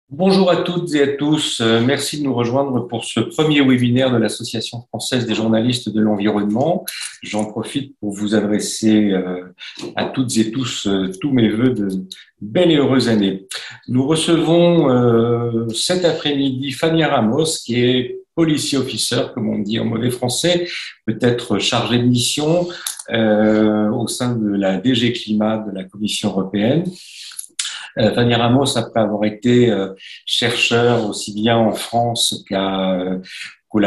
Bonjour à toutes et à tous. Merci de nous rejoindre pour ce premier webinaire de l'Association française des journalistes de l'environnement. J'en profite pour vous adresser à toutes et tous tous mes vœux de belle et heureuse année. Nous recevons cet après-midi Fania Ramos, qui est policy officer, comme on dit en mauvais français, peut-être chargé de mission au sein de la DG Climat de la Commission européenne. Fanny Ramos, après avoir été chercheur aussi bien en France qu'au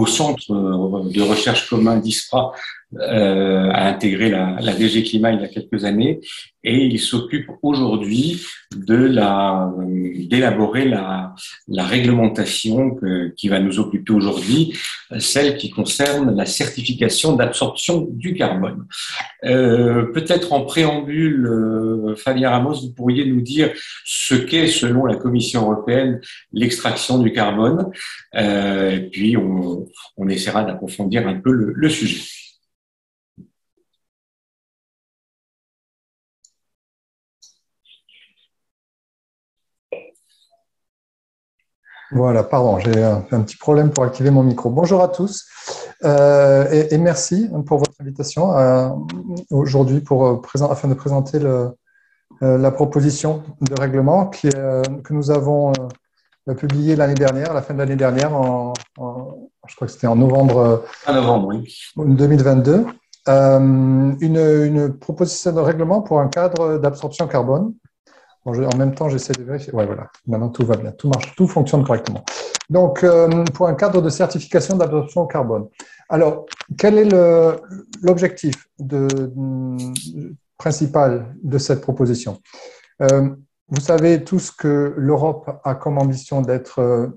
centre de recherche commun d'ISPRA, a intégré la DG Climat il y a quelques années, et il s'occupe aujourd'hui d'élaborer la réglementation qui va nous occuper aujourd'hui, celle qui concerne la certification d'absorption du carbone. Peut-être en préambule, Fabien Ramos, vous pourriez nous dire ce qu'est, selon la Commission européenne, l'extraction du carbone, et puis on essaiera d'approfondir un peu le sujet. Voilà, pardon, j'ai un petit problème pour activer mon micro. Bonjour à tous et merci pour votre invitation aujourd'hui afin de présenter la proposition de règlement que nous avons publiée l'année dernière, à la fin de l'année dernière, je crois que c'était en novembre, Oui. 2022. Une proposition de règlement pour un cadre d'absorption carbone. Bon, en même temps, j'essaie de vérifier. Ouais, voilà. Maintenant, tout va bien. Tout marche. Tout fonctionne correctement. Donc, pour un cadre de certification d'absorption carbone. Alors, quel est l'objectif principal de cette proposition? Vous savez tous que l'Europe a comme ambition d'être…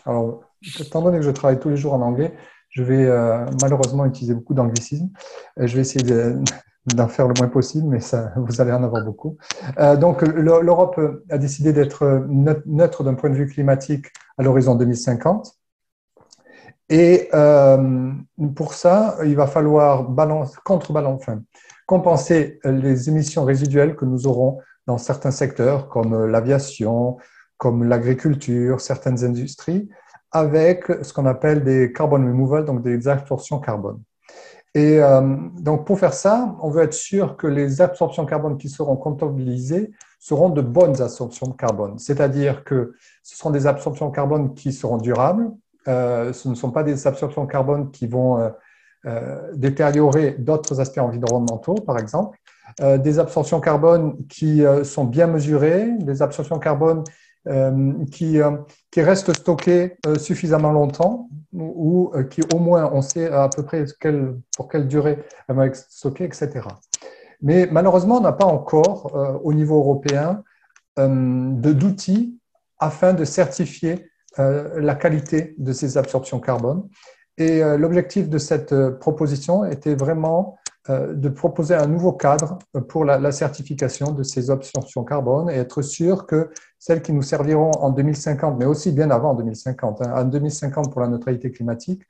alors, étant donné que je travaille tous les jours en anglais, je vais malheureusement utiliser beaucoup d'anglicisme. Je vais essayer d'en faire le moins possible, mais ça, vous allez en avoir beaucoup. Donc, l'Europe a décidé d'être neutre d'un point de vue climatique à l'horizon 2050. Et pour ça, il va falloir compenser les émissions résiduelles que nous aurons dans certains secteurs, comme l'aviation, comme l'agriculture, certaines industries, avec ce qu'on appelle des carbon removal, donc des absorptions carbone. Et donc, pour faire ça, on veut être sûr que les absorptions carbone qui seront comptabilisées seront de bonnes absorptions de carbone. C'est-à-dire que ce seront des absorptions de carbone qui seront durables. Ce ne sont pas des absorptions de carbone qui vont détériorer d'autres aspects environnementaux, par exemple. Des absorptions carbone qui sont bien mesurées, des absorptions carbone qui restent stockées suffisamment longtemps ou qui au moins on sait à peu près pour quelle durée elles vont être stockées, etc. Mais malheureusement, on n'a pas encore au niveau européen d'outils afin de certifier la qualité de ces absorptions carbone. Et l'objectif de cette proposition était vraiment de proposer un nouveau cadre pour la certification de ces absorptions carbone et être sûr que celles qui nous serviront en 2050, mais aussi bien avant 2050, en 2050 pour la neutralité climatique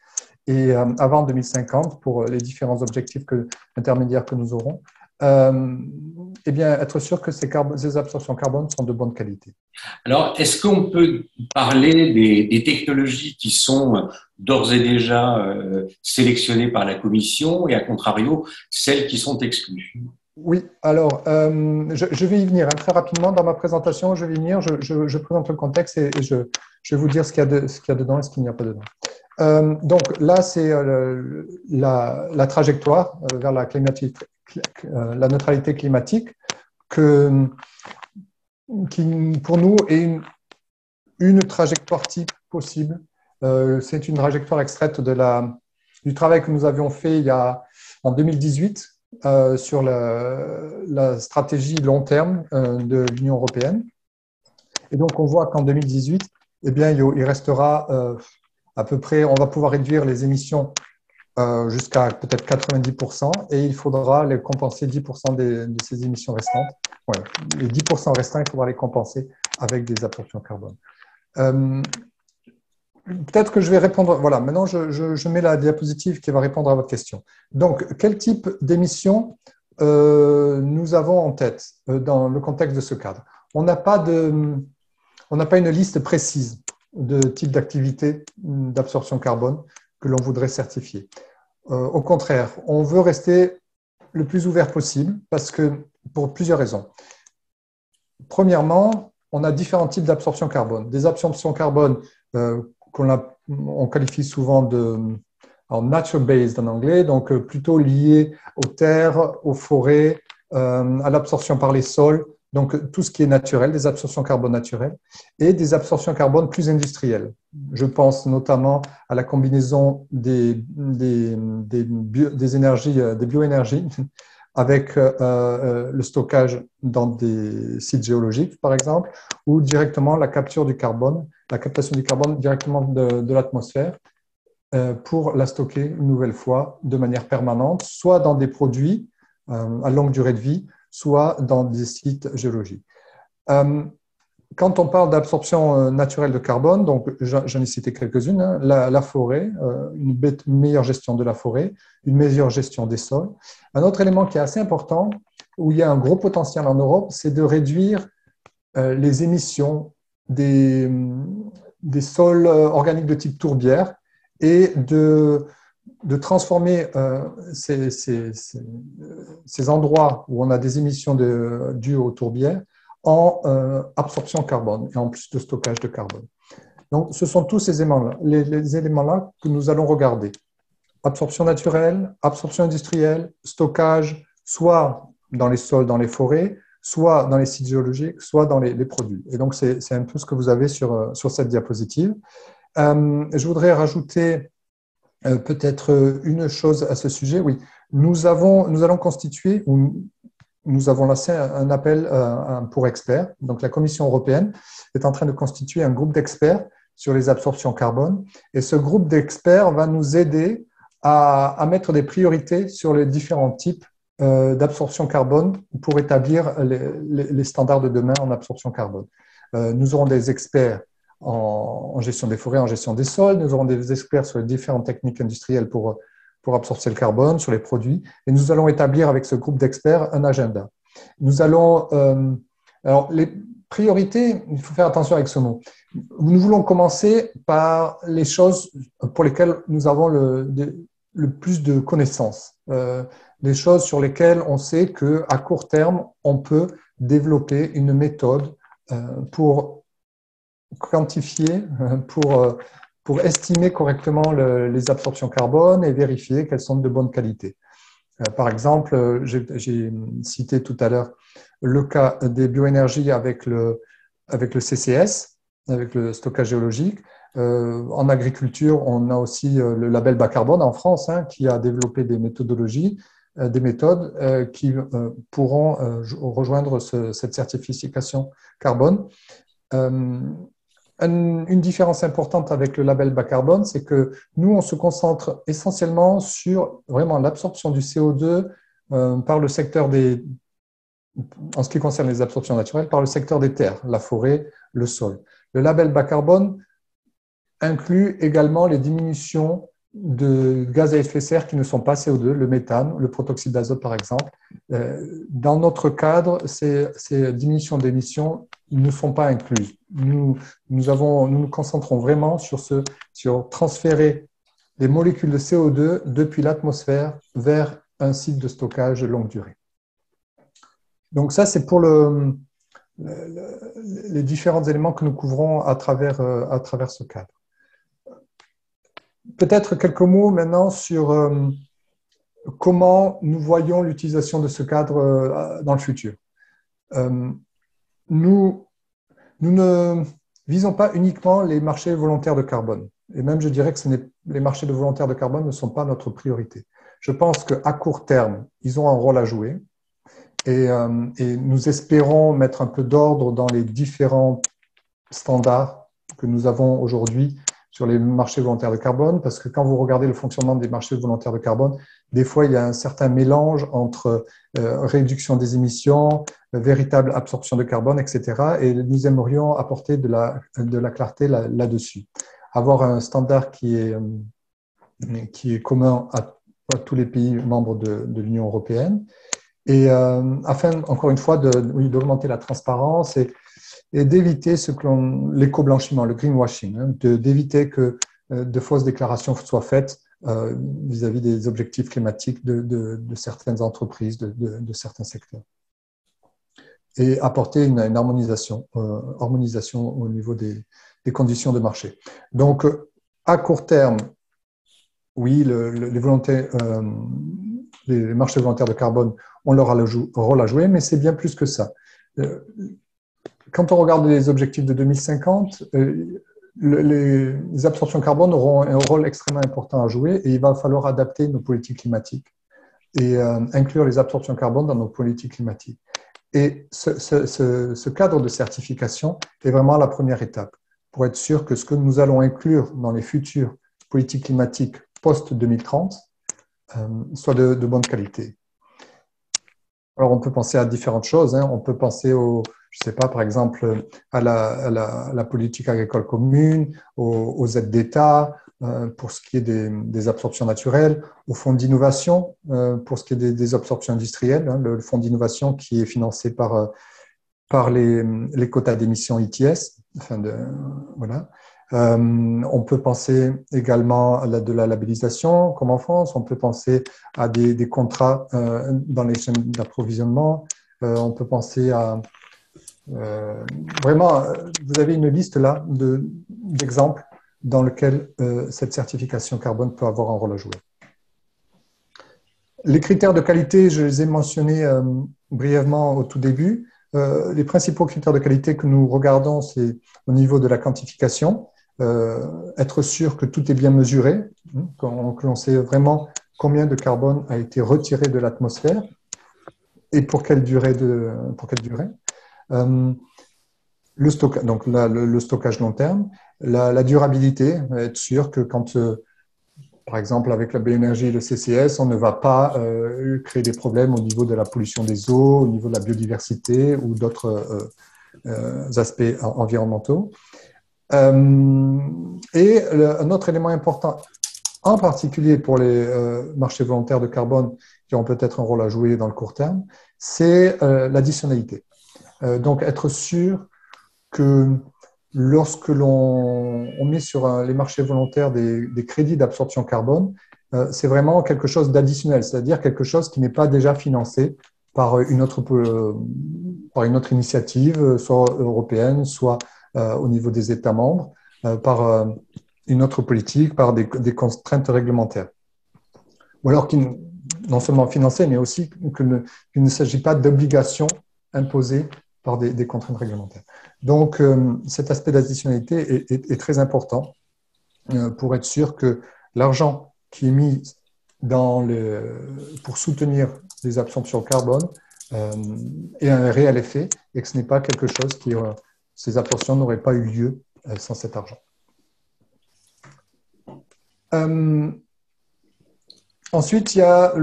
et avant 2050 pour les différents objectifs intermédiaires que nous aurons, eh bien, être sûr que ces absorptions carbone sont de bonne qualité. Alors, est-ce qu'on peut parler des technologies qui sont d'ores et déjà sélectionnées par la Commission et, à contrario, celles qui sont exclues? Oui, alors, je vais y venir très rapidement. Dans ma présentation, je vais y venir, je présente le contexte et je vais vous dire ce qu'il y a dedans et ce qu'il n'y a pas dedans. Donc là, c'est la trajectoire vers la neutralité climatique qui, pour nous, est une trajectoire type possible. C'est une trajectoire extraite du travail que nous avions fait en 2018 sur la stratégie long terme de l'Union européenne. Et donc, on voit qu'en 2018, eh bien, il restera à peu près, on va pouvoir réduire les émissions jusqu'à peut-être 90% et il faudra les compenser 10% de ces émissions restantes. Ouais, les 10% restants, il faudra les compenser avec des absorptions carbone. Peut-être que je vais répondre. Voilà, maintenant je mets la diapositive qui va répondre à votre question. Donc, quel type d'émissions nous avons en tête dans le contexte de ce cadre? On n'a pas on n'a pas une liste précise de types d'activités d'absorption carbone que l'on voudrait certifier. Au contraire, on veut rester le plus ouvert possible parce que, pour plusieurs raisons. Premièrement, on a différents types d'absorption carbone. Des absorptions carbone qu'on qualifie souvent de nature-based en anglais, donc plutôt liées aux terres, aux forêts, à l'absorption par les sols, donc tout ce qui est naturel, des absorptions carbone naturelles, et des absorptions carbone plus industrielles. Je pense notamment à la combinaison des énergies, des bioénergies, avec le stockage dans des sites géologiques, par exemple, ou directement la capture du carbone, la captation du carbone directement de l'atmosphère pour la stocker une nouvelle fois de manière permanente, soit dans des produits à longue durée de vie, soit dans des sites géologiques. Quand on parle d'absorption naturelle de carbone, donc j'en ai cité quelques-unes, hein, la forêt, une meilleure gestion de la forêt, une meilleure gestion des sols. Un autre élément qui est assez important, où il y a un gros potentiel en Europe, c'est de réduire les émissions des sols organiques de type tourbière et de transformer ces endroits où on a des émissions dues aux tourbières en absorption carbone et en plus de stockage de carbone. Donc, ce sont tous ces éléments-là, les éléments-là que nous allons regarder. Absorption naturelle, absorption industrielle, stockage, soit dans les sols, dans les forêts, soit dans les sites géologiques, soit dans les produits. Et donc, c'est un peu ce que vous avez sur cette diapositive. Je voudrais rajouter peut-être une chose à ce sujet. Oui, nous allons constituer, nous avons lancé un appel pour experts. Donc, la Commission européenne est en train de constituer un groupe d'experts sur les absorptions carbone. Et ce groupe d'experts va nous aider à mettre des priorités sur les différents types d'absorption carbone pour établir les standards de demain en absorption carbone. Nous aurons des experts en gestion des forêts, en gestion des sols. Nous aurons des experts sur les différentes techniques industrielles pour absorber le carbone, sur les produits. Et nous allons établir avec ce groupe d'experts un agenda. Nous allons… alors, les priorités, il faut faire attention avec ce mot. Nous voulons commencer par les choses pour lesquelles nous avons le plus de connaissances. Les choses sur lesquelles on sait qu'à court terme, on peut développer une méthode pour quantifier, pour estimer correctement les absorptions carbone et vérifier qu'elles sont de bonne qualité. Par exemple, j'ai cité tout à l'heure le cas des bioénergies avec le CCS, avec le stockage géologique. En agriculture, on a aussi le label bas carbone en France, hein, qui a développé des méthodologies, des méthodes qui pourront rejoindre cette certification carbone. Une différence importante avec le label bas carbone, c'est que nous, on se concentre essentiellement sur vraiment l'absorption du CO2 par le secteur en ce qui concerne les absorptions naturelles, par le secteur des terres, la forêt, le sol. Le label bas carbone inclut également les diminutions de gaz à effet de serre qui ne sont pas CO2, le méthane, le protoxyde d'azote par exemple. Dans notre cadre, ces diminutions d'émissions ne sont pas incluses. Nous nous concentrons vraiment sur transférer des molécules de CO2 depuis l'atmosphère vers un site de stockage de longue durée. Donc ça, c'est pour les différents éléments que nous couvrons à travers ce cadre. Peut-être quelques mots maintenant sur comment nous voyons l'utilisation de ce cadre dans le futur. Nous ne visons pas uniquement les marchés volontaires de carbone. Et même, je dirais que les marchés de volontaires de carbone ne sont pas notre priorité. Je pense qu'à court terme, ils ont un rôle à jouer. Et nous espérons mettre un peu d'ordre dans les différents standards que nous avons aujourd'hui sur les marchés volontaires de carbone, parce que quand vous regardez le fonctionnement des marchés volontaires de carbone, des fois, il y a un certain mélange entre réduction des émissions, véritable absorption de carbone, etc. Et nous aimerions apporter de la clarté là-dessus. Avoir un standard qui est commun à tous les pays membres de l'Union européenne, et afin, encore une fois, d'augmenter la transparence et d'éviter l'éco-blanchiment, le greenwashing, hein, d'éviter que de fausses déclarations soient faites vis-à-vis des objectifs climatiques de certaines entreprises, de certains secteurs. Et apporter une harmonisation au niveau des conditions de marché. Donc, à court terme, oui, les marchés volontaires de carbone ont leur rôle à jouer, mais c'est bien plus que ça. Quand on regarde les objectifs de 2050, les absorptions carbone auront un rôle extrêmement important à jouer et il va falloir adapter nos politiques climatiques et inclure les absorptions carbone dans nos politiques climatiques. Et ce cadre de certification est vraiment la première étape pour être sûr que ce que nous allons inclure dans les futures politiques climatiques post-2030 soit de bonne qualité. Alors, on peut penser à différentes choses. Hein. On peut penser je sais pas, par exemple, à la politique agricole commune, aux aides d'État, pour ce qui est des absorptions naturelles, au fonds d'innovation, pour ce qui est des absorptions industrielles, hein, le fonds d'innovation qui est financé par les quotas d'émissions ETS. Voilà. On peut penser également à de la labellisation, comme en France. On peut penser à des contrats dans les chaînes d'approvisionnement. On peut penser à... vraiment, vous avez une liste là d'exemples dans lesquels cette certification carbone peut avoir un rôle à jouer. Les critères de qualité, je les ai mentionnés brièvement au tout début. Les principaux critères de qualité que nous regardons, c'est au niveau de la quantification, être sûr que tout est bien mesuré, que l'on sait vraiment combien de carbone a été retiré de l'atmosphère et pour quelle durée. Le stockage long terme, la durabilité, être sûr que quand, par exemple, avec la bioénergie et le CCS, on ne va pas créer des problèmes au niveau de la pollution des eaux, au niveau de la biodiversité ou d'autres aspects environnementaux. Et un autre élément important, en particulier pour les marchés volontaires de carbone qui ont peut-être un rôle à jouer dans le court terme, c'est l'additionnalité. Donc, être sûr que lorsque l'on met sur les marchés volontaires des crédits d'absorption carbone, c'est vraiment quelque chose d'additionnel, c'est-à-dire quelque chose qui n'est pas déjà financé par une autre initiative, soit européenne, soit au niveau des États membres, par une autre politique, par des contraintes réglementaires. Ou alors non seulement financées, mais aussi qu'il ne s'agit pas d'obligations imposées par des contraintes réglementaires. Donc, cet aspect d'additionnalité est très important pour être sûr que l'argent qui est mis pour soutenir les absorptions carbone ait un réel effet et que ce n'est pas quelque chose ces absorptions n'auraient pas eu lieu sans cet argent. Ensuite, il y a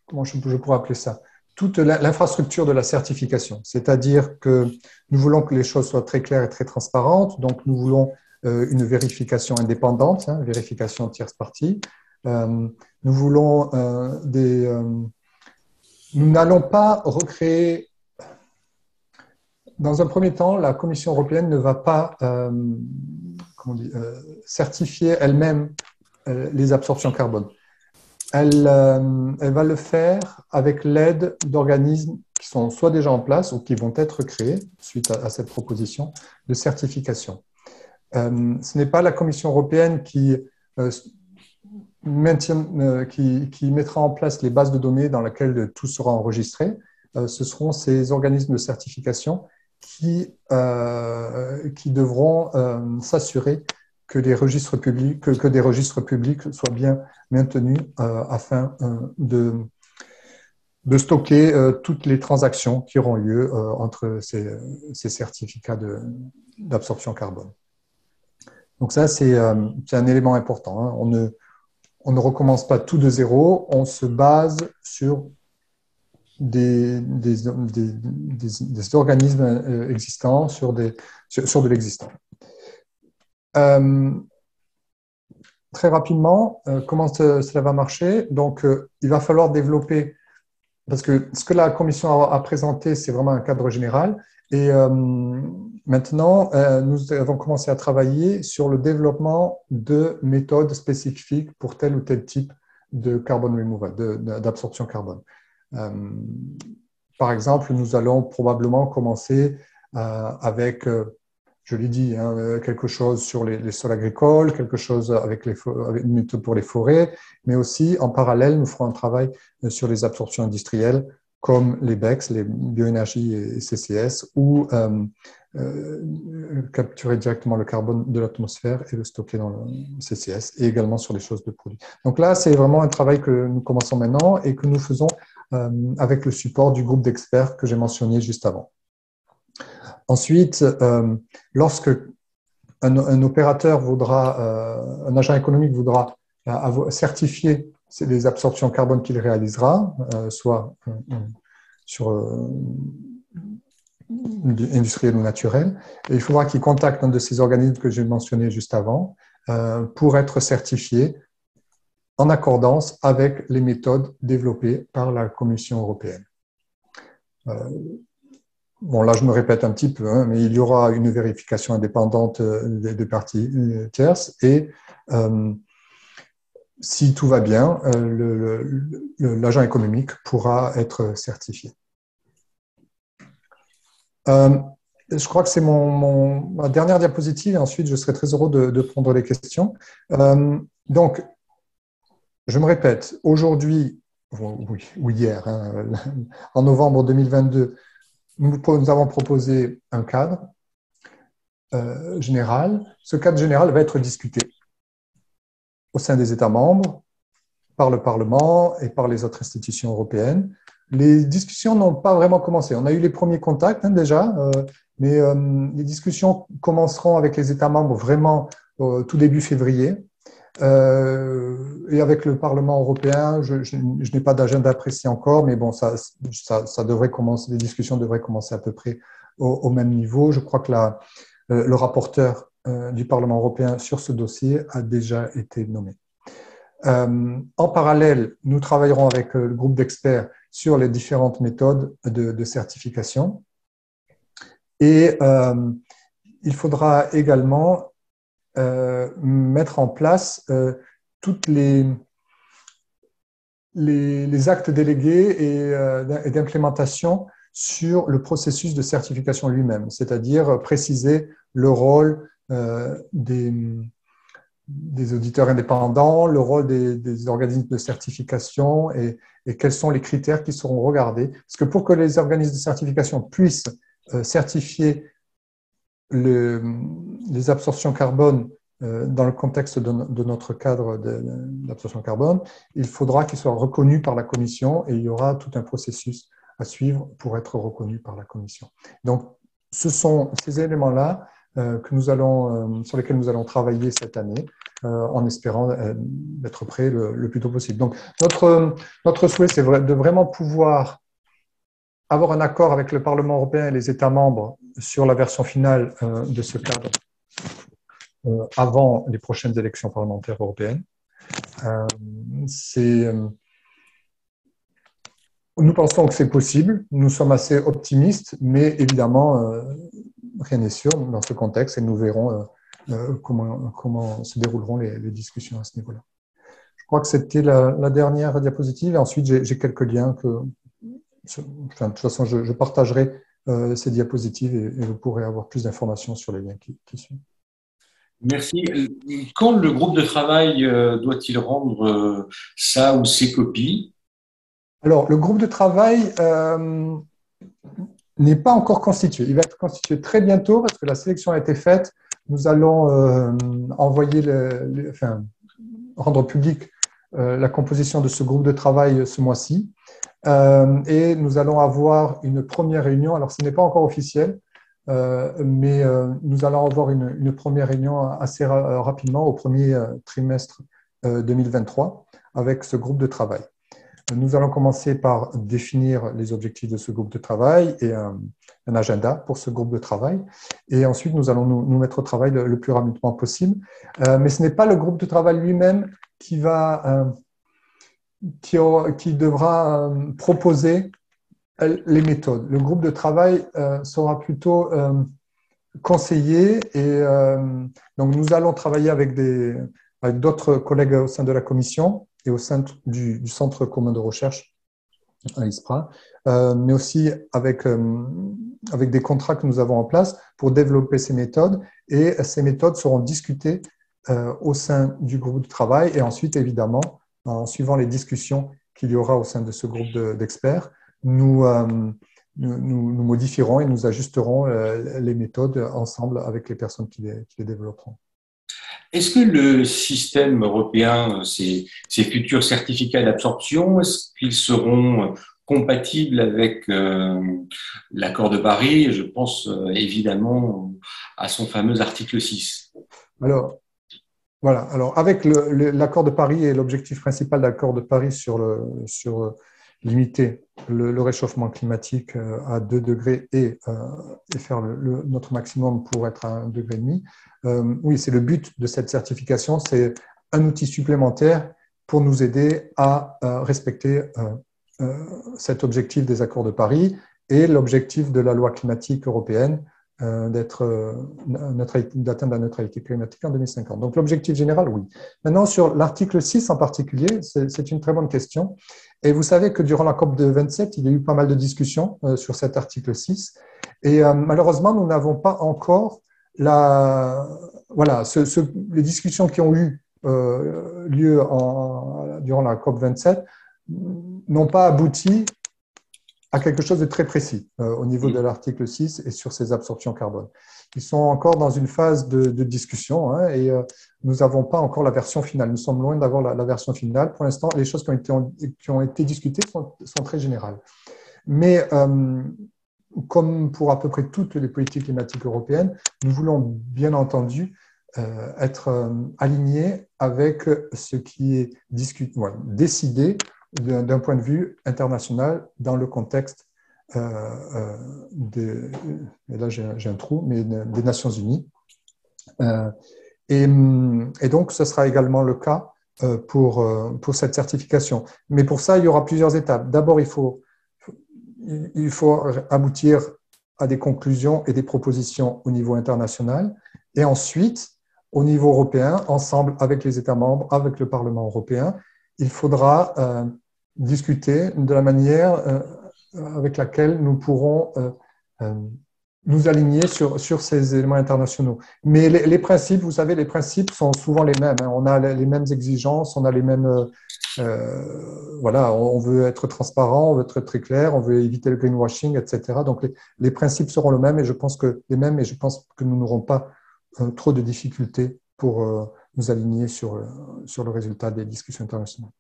comment je pourrais appeler ça, toute l'infrastructure de la certification, c'est-à-dire que nous voulons que les choses soient très claires et très transparentes, donc nous voulons une vérification indépendante, vérification tierce partie. Nous voulons nous n'allons pas recréer. Dans un premier temps, la Commission européenne ne va pas certifier elle-même les absorptions carbone. Elle va le faire avec l'aide d'organismes qui sont soit déjà en place ou qui vont être créés suite à cette proposition de certification. Ce n'est pas la Commission européenne qui mettra en place les bases de données dans lesquelles tout sera enregistré. Ce seront ces organismes de certification qui devront s'assurer que des registres publics soient bien maintenus afin de stocker toutes les transactions qui auront lieu entre ces certificats d'absorption carbone. Donc ça, c'est un élément important. Hein. On ne recommence pas tout de zéro, on se base sur des organismes existants, sur de l'existant. Très rapidement, comment cela va marcher? Donc, il va falloir développer parce que ce que la Commission a présenté, c'est vraiment un cadre général. Et maintenant, nous avons commencé à travailler sur le développement de méthodes spécifiques pour tel ou tel type de carbon removal, d'absorption carbone. Par exemple, nous allons probablement commencer avec, je l'ai dit, hein, quelque chose sur les sols agricoles, quelque chose avec une méthode pour les forêts, mais aussi en parallèle, nous ferons un travail sur les absorptions industrielles comme les BECS, les bioénergies et CCS, ou capturer directement le carbone de l'atmosphère et le stocker dans le CCS, et également sur les choses de produits. Donc là, c'est vraiment un travail que nous commençons maintenant et que nous faisons avec le support du groupe d'experts que j'ai mentionné juste avant. Ensuite, lorsque un opérateur voudra, un agent économique voudra certifier les absorptions carbone qu'il réalisera, soit sur industriel ou naturel, et il faudra qu'il contacte un de ces organismes que j'ai mentionné juste avant pour être certifié en accordance avec les méthodes développées par la Commission européenne. Bon, là, je me répète un petit peu, hein, mais il y aura une vérification indépendante des parties tierces et si tout va bien, l'agent économique pourra être certifié. Je crois que c'est ma dernière diapositive et ensuite je serai très heureux de prendre les questions. Donc, je me répète, aujourd'hui, ou hier, hein, en novembre 2022, nous avons proposé un cadre général. Ce cadre général va être discuté au sein des États membres, par le Parlement et par les autres institutions européennes. Les discussions n'ont pas vraiment commencé. On a eu les premiers contacts déjà, mais les discussions commenceront avec les États membres vraiment tout début février. Et avec le Parlement européen, je n'ai pas d'agenda précis encore, mais bon, ça devrait commencer, les discussions devraient commencer à peu près au même niveau. Je crois que le rapporteur du Parlement européen sur ce dossier a déjà été nommé. En parallèle, nous travaillerons avec le groupe d'experts sur les différentes méthodes de certification. Et il faudra également mettre en place toutes les actes délégués et d'implémentation sur le processus de certification lui-même, c'est-à-dire préciser le rôle des auditeurs indépendants, le rôle des organismes de certification et quels sont les critères qui seront regardés. Parce que pour que les organismes de certification puissent certifier les absorptions carbone dans le contexte de notre cadre d'absorption carbone, il faudra qu'ils soient reconnus par la Commission et il y aura tout un processus à suivre pour être reconnus par la Commission. Donc, ce sont ces éléments-là sur lesquels nous allons travailler cette année en espérant être prêts le plus tôt possible. Donc, notre souhait, c'est de vraiment pouvoir avoir un accord avec le Parlement européen et les États membres sur la version finale de ce cadre avant les prochaines élections parlementaires européennes. Nous pensons que c'est possible, nous sommes assez optimistes, mais évidemment, rien n'est sûr dans ce contexte et nous verrons comment se dérouleront les discussions à ce niveau-là. Je crois que c'était la dernière diapositive et ensuite j'ai quelques liens que, de toute façon, je partagerai ces diapositives et vous pourrez avoir plus d'informations sur les liens qui suivent. Merci. Quand le groupe de travail doit-il rendre ça ou ses copies? Alors, le groupe de travail n'est pas encore constitué. Il va être constitué très bientôt parce que la sélection a été faite. Nous allons rendre public la composition de ce groupe de travail ce mois-ci. Et nous allons avoir une première réunion. Alors, ce n'est pas encore officiel, mais nous allons avoir une première réunion assez rapidement au premier trimestre 2023 avec ce groupe de travail. Nous allons commencer par définir les objectifs de ce groupe de travail et un agenda pour ce groupe de travail. Et ensuite, nous allons nous mettre au travail le plus rapidement possible. Mais ce n'est pas le groupe de travail lui-même qui va qui devra proposer les méthodes. Le groupe de travail sera plutôt conseiller et donc nous allons travailler avec d'autres collègues au sein de la commission et au sein du Centre commun de recherche à ISPRA, mais aussi avec des contrats que nous avons en place pour développer ces méthodes, et ces méthodes seront discutées au sein du groupe de travail et ensuite, évidemment, en suivant les discussions qu'il y aura au sein de ce groupe d'experts, nous modifierons et nous ajusterons les méthodes ensemble avec les personnes qui les développeront. Est-ce que le système européen, ces futurs certificats d'absorption, est-ce qu'ils seront compatibles avec l'accord de Paris? Je pense évidemment à son fameux article 6. Alors, voilà. Alors, avec l'accord de Paris et l'objectif principal de l'accord de Paris sur limiter le réchauffement climatique à 2 degrés et faire notre maximum pour être à 1,5 degré, oui, c'est le but de cette certification, c'est un outil supplémentaire pour nous aider à respecter cet objectif des accords de Paris et l'objectif de la loi climatique européenne d'atteindre la neutralité climatique en 2050. Donc l'objectif général, oui. Maintenant, sur l'article 6 en particulier, c'est une très bonne question. Et vous savez que durant la COP de 27, il y a eu pas mal de discussions sur cet article 6. Et malheureusement, nous n'avons pas encore les discussions qui ont eu lieu durant la COP 27 n'ont pas abouti à quelque chose de très précis au niveau de l'article 6 et sur ces absorptions carbone. Ils sont encore dans une phase de discussion et nous n'avons pas encore la version finale. Nous sommes loin d'avoir la version finale. Pour l'instant, les choses qui ont été discutées sont très générales. Mais comme pour à peu près toutes les politiques climatiques européennes, nous voulons bien entendu être alignés avec ce qui est décidé d'un point de vue international dans le contexte et là j'ai un trou, mais des Nations Unies. Et donc, ce sera également le cas pour cette certification. Mais pour ça, il y aura plusieurs étapes. D'abord, il faut aboutir à des conclusions et des propositions au niveau international. Et ensuite, au niveau européen, ensemble avec les États membres, avec le Parlement européen, il faudra discuter de la manière avec laquelle nous pourrons nous aligner sur ces éléments internationaux. Mais les principes, vous savez, les principes sont souvent les mêmes. On a les mêmes exigences, on a les mêmes... on veut être transparent, on veut être très clair, on veut éviter le greenwashing, etc. Donc, les principes seront les mêmes et je pense que nous n'aurons pas trop de difficultés pour nous aligner sur le résultat des discussions internationales.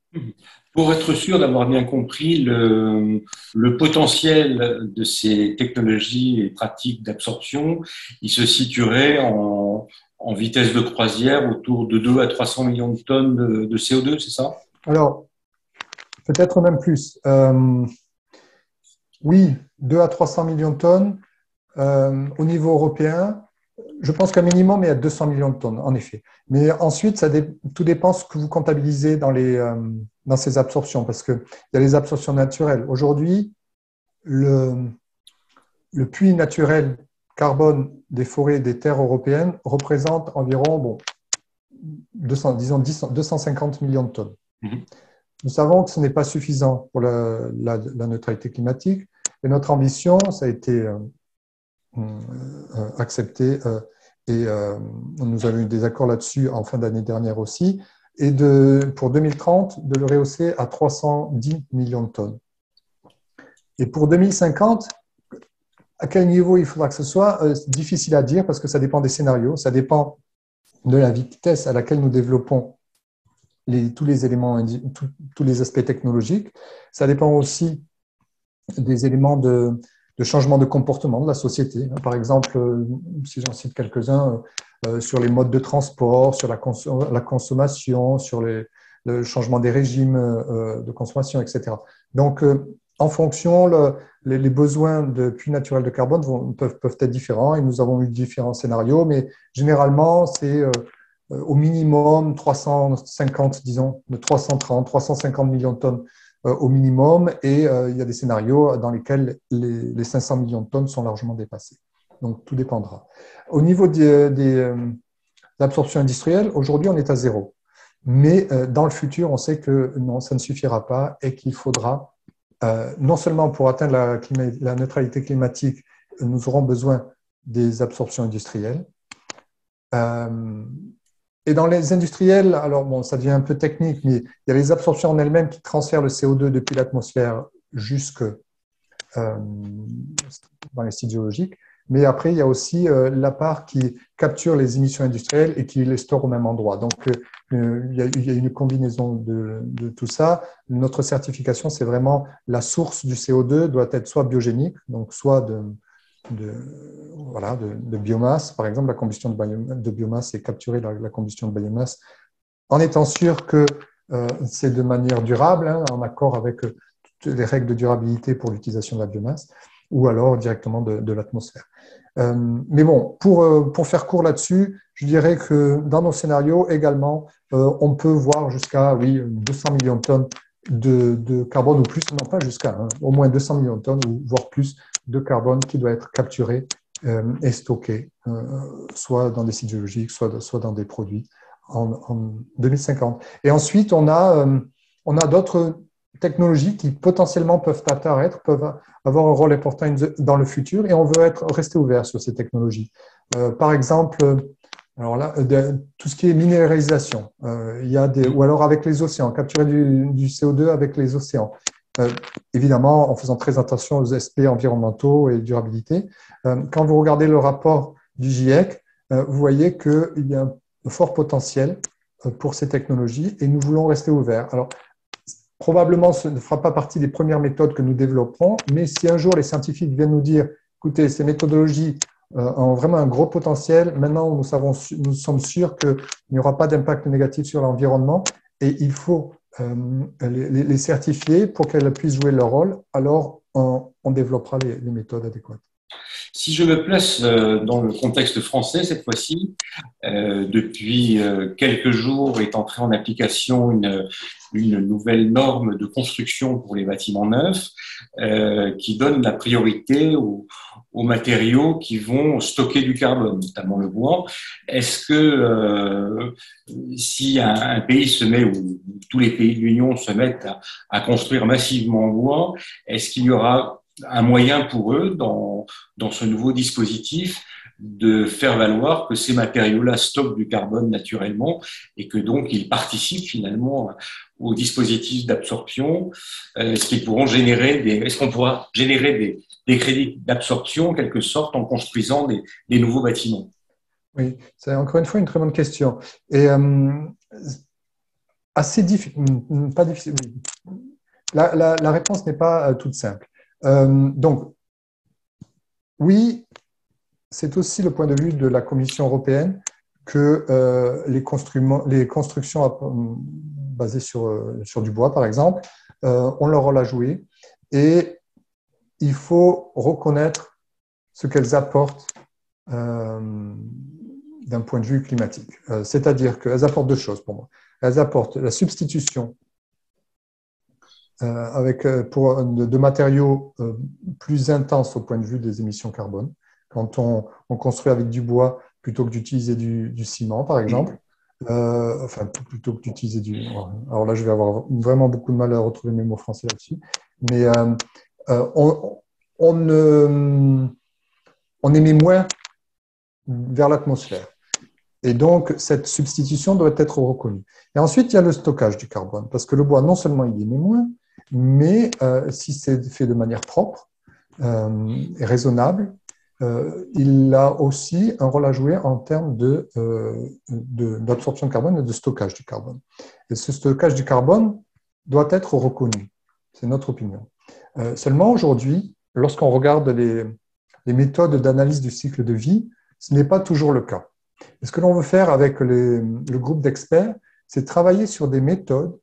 Pour être sûr d'avoir bien compris le potentiel de ces technologies et pratiques d'absorption, il se situerait en vitesse de croisière autour de 2 à 300 millions de tonnes de CO2, c'est ça? Alors, peut-être même plus. Oui, 2 à 300 millions de tonnes. Au niveau européen, je pense qu'un minimum est à 200 millions de tonnes, en effet. Mais ensuite, tout dépend de ce que vous comptabilisez dans ces absorptions, parce qu'il y a les absorptions naturelles. Aujourd'hui, le puits naturel carbone des forêts et des terres européennes représente environ 250 millions de tonnes. Nous savons que ce n'est pas suffisant pour la neutralité climatique, et notre ambition, ça a été accepté et nous avons eu des accords là-dessus en fin d'année dernière aussi, et pour 2030 de le rehausser à 310 millions de tonnes. Et pour 2050, à quel niveau il faudra que ce soit, c'est difficile à dire parce que ça dépend des scénarios, ça dépend de la vitesse à laquelle nous développons tous les éléments, tous les aspects technologiques. Ça dépend aussi des éléments de changement de comportement de la société. Par exemple, si j'en cite quelques-uns, sur les modes de transport, sur la consommation, sur le changement des régimes de consommation, etc. Donc, en fonction, les besoins de puits naturels de carbone peuvent être différents et nous avons eu différents scénarios, mais généralement, c'est au minimum 350, disons, de 330, 350 millions de tonnes au minimum, et il y a des scénarios dans lesquels les 500 millions de tonnes sont largement dépassés. Donc, tout dépendra. Au niveau des absorptions industrielles, aujourd'hui, on est à zéro. Mais dans le futur, on sait que non, ça ne suffira pas et qu'il faudra, non seulement pour atteindre la neutralité climatique, nous aurons besoin des absorptions industrielles. Et dans les industriels, alors bon, ça devient un peu technique, mais il y a les absorptions en elles-mêmes qui transfèrent le CO2 depuis l'atmosphère jusque dans les sites géologiques. Mais après, il y a aussi la part qui capture les émissions industrielles et qui les store au même endroit. Donc, il y a une combinaison de tout ça. Notre certification, c'est vraiment la source du CO2 doit être soit biogénique, donc soit de biomasse. Par exemple, la combustion de biomasse est capturée la combustion de biomasse en étant sûr que c'est de manière durable, hein, en accord avec toutes les règles de durabilité pour l'utilisation de la biomasse, ou alors directement de l'atmosphère. Mais bon, pour faire court là-dessus, je dirais que dans nos scénarios également, on peut voir jusqu'à 200 millions de tonnes de carbone ou plus, non pas jusqu'à, au moins 200 millions de tonnes ou voire plus de carbone qui doit être capturé et stocké, soit dans des sites géologiques, soit dans des produits en 2050. Et ensuite, on a d'autres technologies qui potentiellement peuvent apparaître, peuvent avoir un rôle important dans le futur, et on veut rester ouvert sur ces technologies. Par exemple, alors là, tout ce qui est minéralisation, ou alors avec les océans, capturer du CO2 avec les océans. Évidemment, en faisant très attention aux aspects environnementaux et durabilité. Quand vous regardez le rapport du GIEC, vous voyez qu'il y a un fort potentiel pour ces technologies et nous voulons rester ouverts. Alors, probablement, ce ne fera pas partie des premières méthodes que nous développerons, mais si un jour les scientifiques viennent nous dire, écoutez, ces méthodologies ont vraiment un gros potentiel, maintenant nous sommes sûrs qu'il n'y aura pas d'impact négatif sur l'environnement et il faut les certifier pour qu'elles puissent jouer leur rôle, alors on développera les méthodes adéquates. Si je me place dans le contexte français cette fois-ci, depuis quelques jours est entrée en application une nouvelle norme de construction pour les bâtiments neufs qui donne la priorité aux matériaux qui vont stocker du carbone, notamment le bois. Est-ce que si un pays se met, ou tous les pays de l'Union se mettent à construire massivement en bois, est-ce qu'il y aura un moyen pour eux, dans ce nouveau dispositif, de faire valoir que ces matériaux-là stockent du carbone naturellement et que donc ils participent finalement au dispositif d'absorption, est-ce qu'on pourra générer des crédits d'absorption en quelque sorte en construisant des nouveaux bâtiments? Oui, c'est encore une fois une très bonne question. Et assez difficile, pas difficile. La réponse n'est pas toute simple. Donc, oui, c'est aussi le point de vue de la Commission européenne que les constructions basées sur du bois, par exemple, ont leur rôle à jouer et il faut reconnaître ce qu'elles apportent d'un point de vue climatique. C'est-à-dire qu'elles apportent deux choses pour moi. Elles apportent la substitution de matériaux plus intenses au point de vue des émissions carbone. Quand on construit avec du bois plutôt que d'utiliser du ciment, par exemple, plutôt que d'utiliser du... Alors là, je vais avoir vraiment beaucoup de mal à retrouver mes mots français là-dessus, mais on émet moins vers l'atmosphère. Et donc, cette substitution doit être reconnue. Et ensuite, il y a le stockage du carbone, parce que le bois, non seulement il émet moins, mais si c'est fait de manière propre et raisonnable, il a aussi un rôle à jouer en termes d'absorption de carbone et de stockage du carbone. Et ce stockage du carbone doit être reconnu. C'est notre opinion. Seulement aujourd'hui, lorsqu'on regarde les méthodes d'analyse du cycle de vie, ce n'est pas toujours le cas. Et ce que l'on veut faire avec le groupe d'experts, c'est travailler sur des méthodes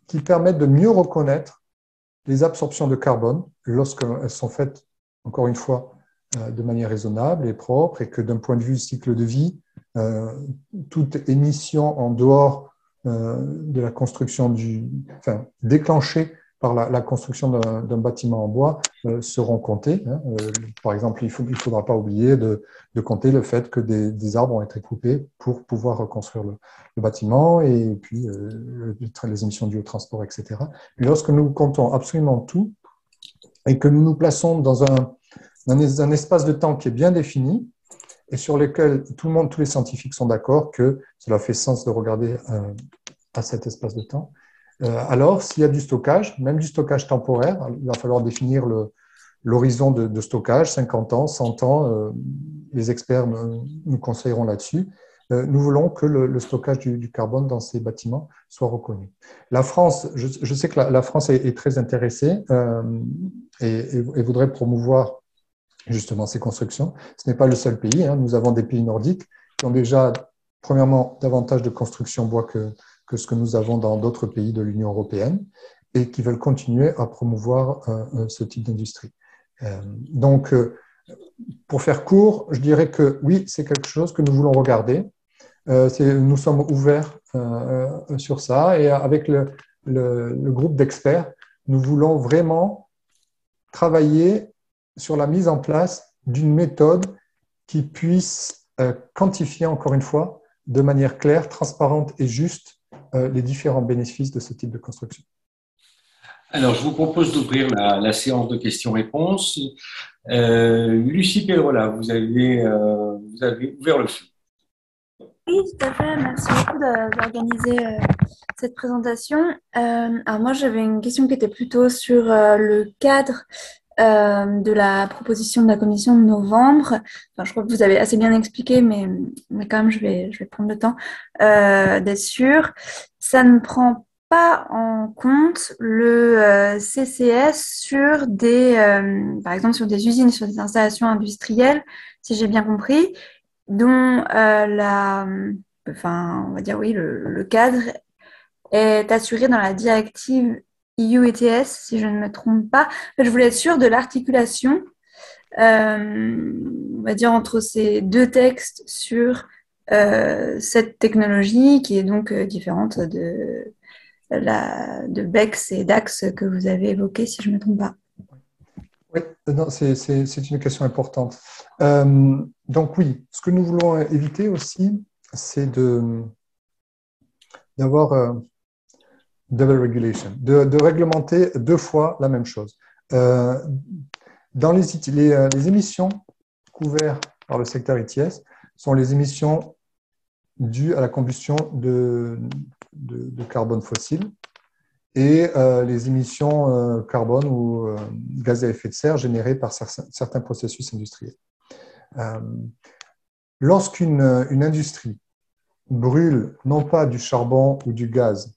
qui permettent de mieux reconnaître les absorptions de carbone lorsqu'elles sont faites, encore une fois, de manière raisonnable et propre, et que d'un point de vue cycle de vie, euh, toute émission en dehors de la construction déclenchée par la construction d'un bâtiment en bois seront comptées. Par exemple, il ne faudra pas oublier de compter le fait que des arbres ont été coupés pour pouvoir reconstruire le bâtiment et puis les émissions dues au transport, etc. Puis lorsque nous comptons absolument tout et que nous nous plaçons dans un espace de temps qui est bien défini et sur lequel tous les scientifiques sont d'accord que cela fait sens de regarder à cet espace de temps, alors, s'il y a du stockage, même du stockage temporaire, il va falloir définir l'horizon de stockage, 50 ans, 100 ans, les experts nous conseilleront là-dessus. Nous voulons que le stockage du carbone dans ces bâtiments soit reconnu. La France, je sais que la France est très intéressée et voudrait promouvoir justement ces constructions. Ce n'est pas le seul pays. Nous avons des pays nordiques qui ont déjà, premièrement, davantage de construction bois que ce que nous avons dans d'autres pays de l'Union européenne et qui veulent continuer à promouvoir ce type d'industrie. Donc, pour faire court, je dirais que oui, c'est quelque chose que nous voulons regarder. Nous sommes ouverts sur ça et avec le groupe d'experts, nous voulons vraiment travailler sur la mise en place d'une méthode qui puisse quantifier, encore une fois, de manière claire, transparente et juste les différents bénéfices de ce type de construction. Alors, je vous propose d'ouvrir la séance de questions-réponses. Lucie Pedrola, vous avez ouvert le feu. Oui, tout à fait. Merci beaucoup d'organiser cette présentation. Alors moi, j'avais une question qui était plutôt sur le cadre de la proposition de la commission de novembre. Enfin, je crois que vous avez assez bien expliqué, mais quand même, je vais prendre le temps d'être sûre. Ça ne prend pas en compte le CCS sur par exemple, sur des usines, sur des installations industrielles, si j'ai bien compris, dont on va dire oui, le cadre est assuré dans la directive EU ETS, si je ne me trompe pas. Je voulais être sûre de l'articulation, on va dire, entre ces deux textes sur cette technologie qui est donc différente de BECS et DAX que vous avez évoqué, si je ne me trompe pas. Oui, c'est une question importante. Donc oui, ce que nous voulons éviter aussi, c'est d'avoir double regulation, de réglementer deux fois la même chose. Dans les émissions couvertes par le secteur ETS sont les émissions dues à la combustion de carbone fossile et les émissions carbone ou gaz à effet de serre générées par certains processus industriels. Lorsqu'une industrie brûle non pas du charbon ou du gaz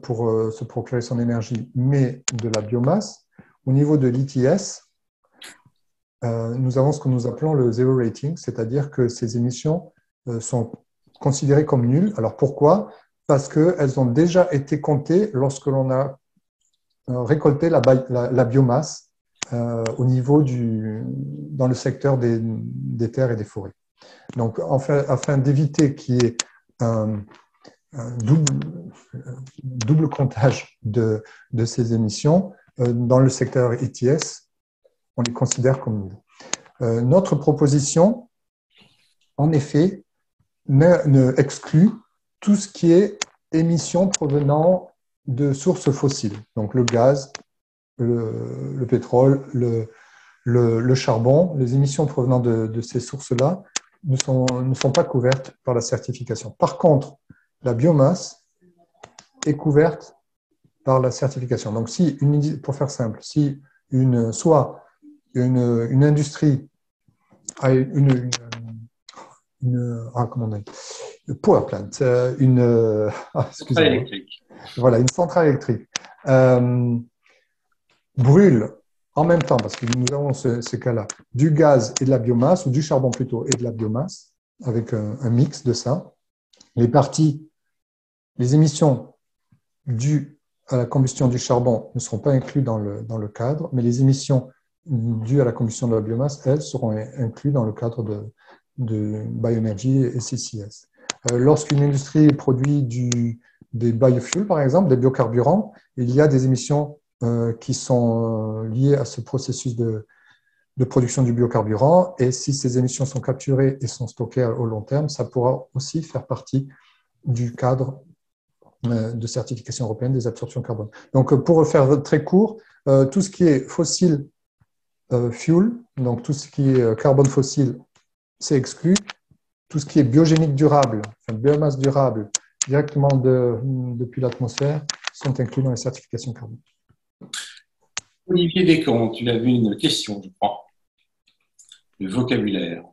pour se procurer son énergie, mais de la biomasse, au niveau de l'ETS, nous avons ce que nous appelons le zero rating, c'est-à-dire que ces émissions sont considérées comme nulles. Alors pourquoi ? Parce qu'elles ont déjà été comptées lorsque l'on a récolté la biomasse au niveau dans le secteur des terres et des forêts. Donc, afin d'éviter qu'il y ait un double comptage de ces émissions, dans le secteur ETS, on les considère comme nulles. Notre proposition, en effet, ne exclut tout ce qui est émissions provenant de sources fossiles, donc le gaz, le pétrole, le charbon. Les émissions provenant de ces sources-là ne sont pas couvertes par la certification. Par contre, la biomasse est couverte par la certification. Donc, pour faire simple, si soit une industrie a comment on dit, power plant, Centrale électrique. Voilà, une centrale électrique brûle en même temps, parce que nous avons ce cas-là, du gaz et de la biomasse, ou du charbon plutôt et de la biomasse, avec un mix de ça. Les émissions dues à la combustion du charbon ne seront pas incluses dans le cadre, mais les émissions dues à la combustion de la biomasse, elles, seront incluses dans le cadre de bioénergie et CCS. Lorsqu'une industrie produit des biofuels, par exemple, des biocarburants, il y a des émissions qui sont liées à ce processus de production du biocarburant. Et si ces émissions sont capturées et sont stockées au long terme, ça pourra aussi faire partie du cadre de certification européenne des absorptions carbone. Donc, pour faire très court, tout ce qui est fossile fuel, donc tout ce qui est carbone fossile, c'est exclu. Tout ce qui est biogénique durable, enfin, biomasse durable, directement depuis l'atmosphère, sont inclus dans les certifications carbone. Olivier Descamps, tu avais une question, je crois. Le vocabulaire.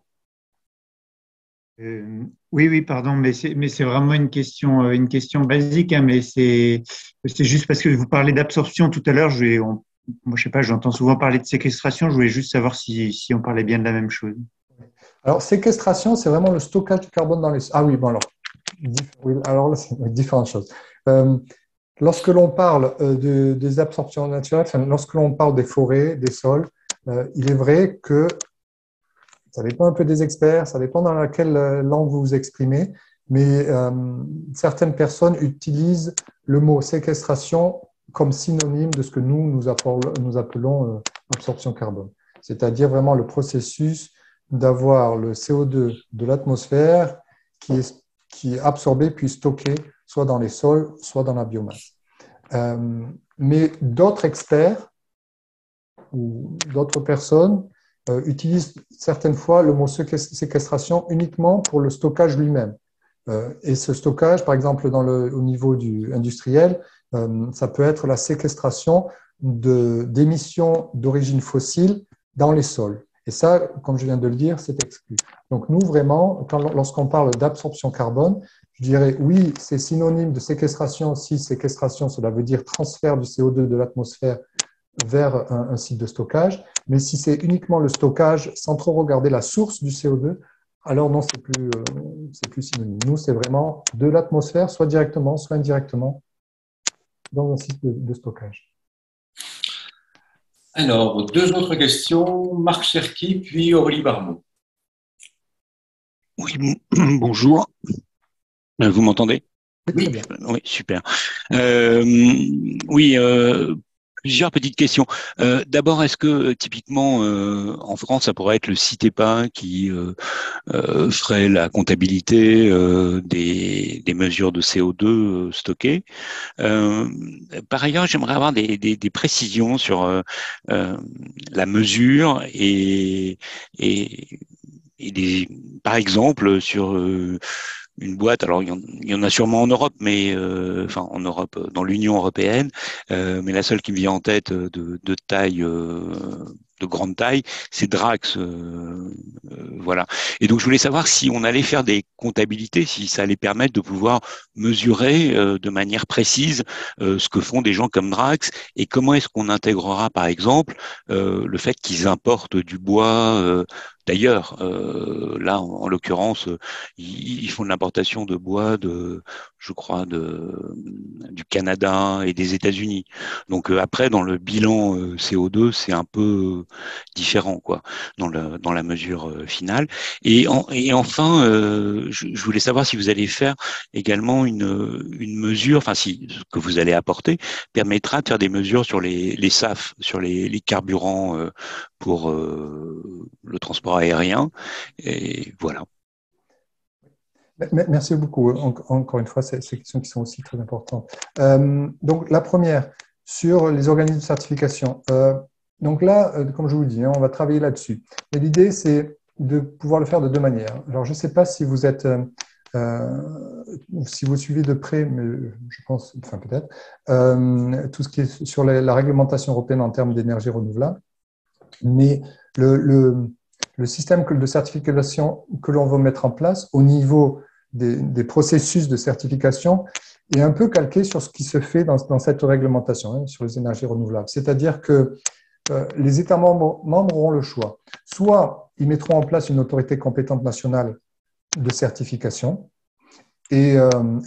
Oui, pardon, mais c'est vraiment une question basique, hein, mais c'est juste parce que vous parlez d'absorption tout à l'heure. Moi, je sais pas, j'entends souvent parler de séquestration. Je voulais juste savoir si on parlait bien de la même chose. Alors, séquestration, c'est vraiment le stockage du carbone dans les... Ah oui, bon alors, là, c'est différentes choses. Lorsque l'on parle des absorptions naturelles, enfin, lorsque l'on parle des forêts, des sols, il est vrai que ça dépend un peu des experts, ça dépend dans laquelle langue vous vous exprimez, mais certaines personnes utilisent le mot séquestration comme synonyme de ce que nous appelons absorption carbone. C'est-à-dire vraiment le processus d'avoir le CO2 de l'atmosphère qui est absorbé puis stocké soit dans les sols, soit dans la biomasse. Mais d'autres experts ou d'autres personnes utilisent certaines fois le mot séquestration uniquement pour le stockage lui-même. Et ce stockage, par exemple, au niveau industriel, ça peut être la séquestration d'émissions d'origine fossile dans les sols. Et ça, comme je viens de le dire, c'est exclu. Donc nous, vraiment, lorsqu'on parle d'absorption carbone, je dirais oui, c'est synonyme de séquestration. Si séquestration, cela veut dire transfert du CO2 de l'atmosphère vers un site de stockage. Mais si c'est uniquement le stockage sans trop regarder la source du CO2, alors non, c'est plus synonyme. Nous, c'est vraiment de l'atmosphère, soit directement, soit indirectement, dans un site de stockage. Alors, deux autres questions. Marc Cherki, puis Aurélie Barbeau. Oui, bonjour. Vous m'entendez? Oui, très bien. Oui, super. Plusieurs petites questions. D'abord, est-ce que typiquement en France, ça pourrait être le CITEPA qui ferait la comptabilité des mesures de CO2 stockées? Par ailleurs, j'aimerais avoir des précisions sur la mesure par exemple, sur une boîte, alors il y en a sûrement en Europe, mais enfin en Europe, dans l'Union européenne, mais la seule qui me vient en tête de taille, de grande taille, c'est Drax, voilà. Et donc je voulais savoir si on allait faire des comptabilités, si ça allait permettre de pouvoir mesurer de manière précise ce que font des gens comme Drax, et comment est-ce qu'on intégrera par exemple le fait qu'ils importent du bois d'ailleurs. Là, en l'occurrence, ils font de l'importation de bois je crois, du Canada et des États-Unis. Donc après, dans le bilan CO2, c'est un peu différent, quoi, dans la mesure finale. Et enfin, je voulais savoir si vous allez faire également une mesure, enfin si ce que vous allez apporter permettra de faire des mesures sur les SAF, sur les carburants pour le transport aérien. Et voilà. Merci beaucoup. Encore une fois, c'est ces questions qui sont aussi très importantes. Donc, la première, sur les organismes de certification. Donc là, comme je vous dis, on va travailler là-dessus. Et l'idée, c'est de pouvoir le faire de deux manières. Alors, je ne sais pas si vous êtes, si vous suivez de près, mais je pense, enfin peut-être, tout ce qui est sur la réglementation européenne en termes d'énergie renouvelable. Mais le système de certification que l'on veut mettre en place au niveau des processus de certification est un peu calqué sur ce qui se fait dans cette réglementation sur les énergies renouvelables. C'est-à-dire que les États membres auront le choix. Soit ils mettront en place une autorité compétente nationale de certification et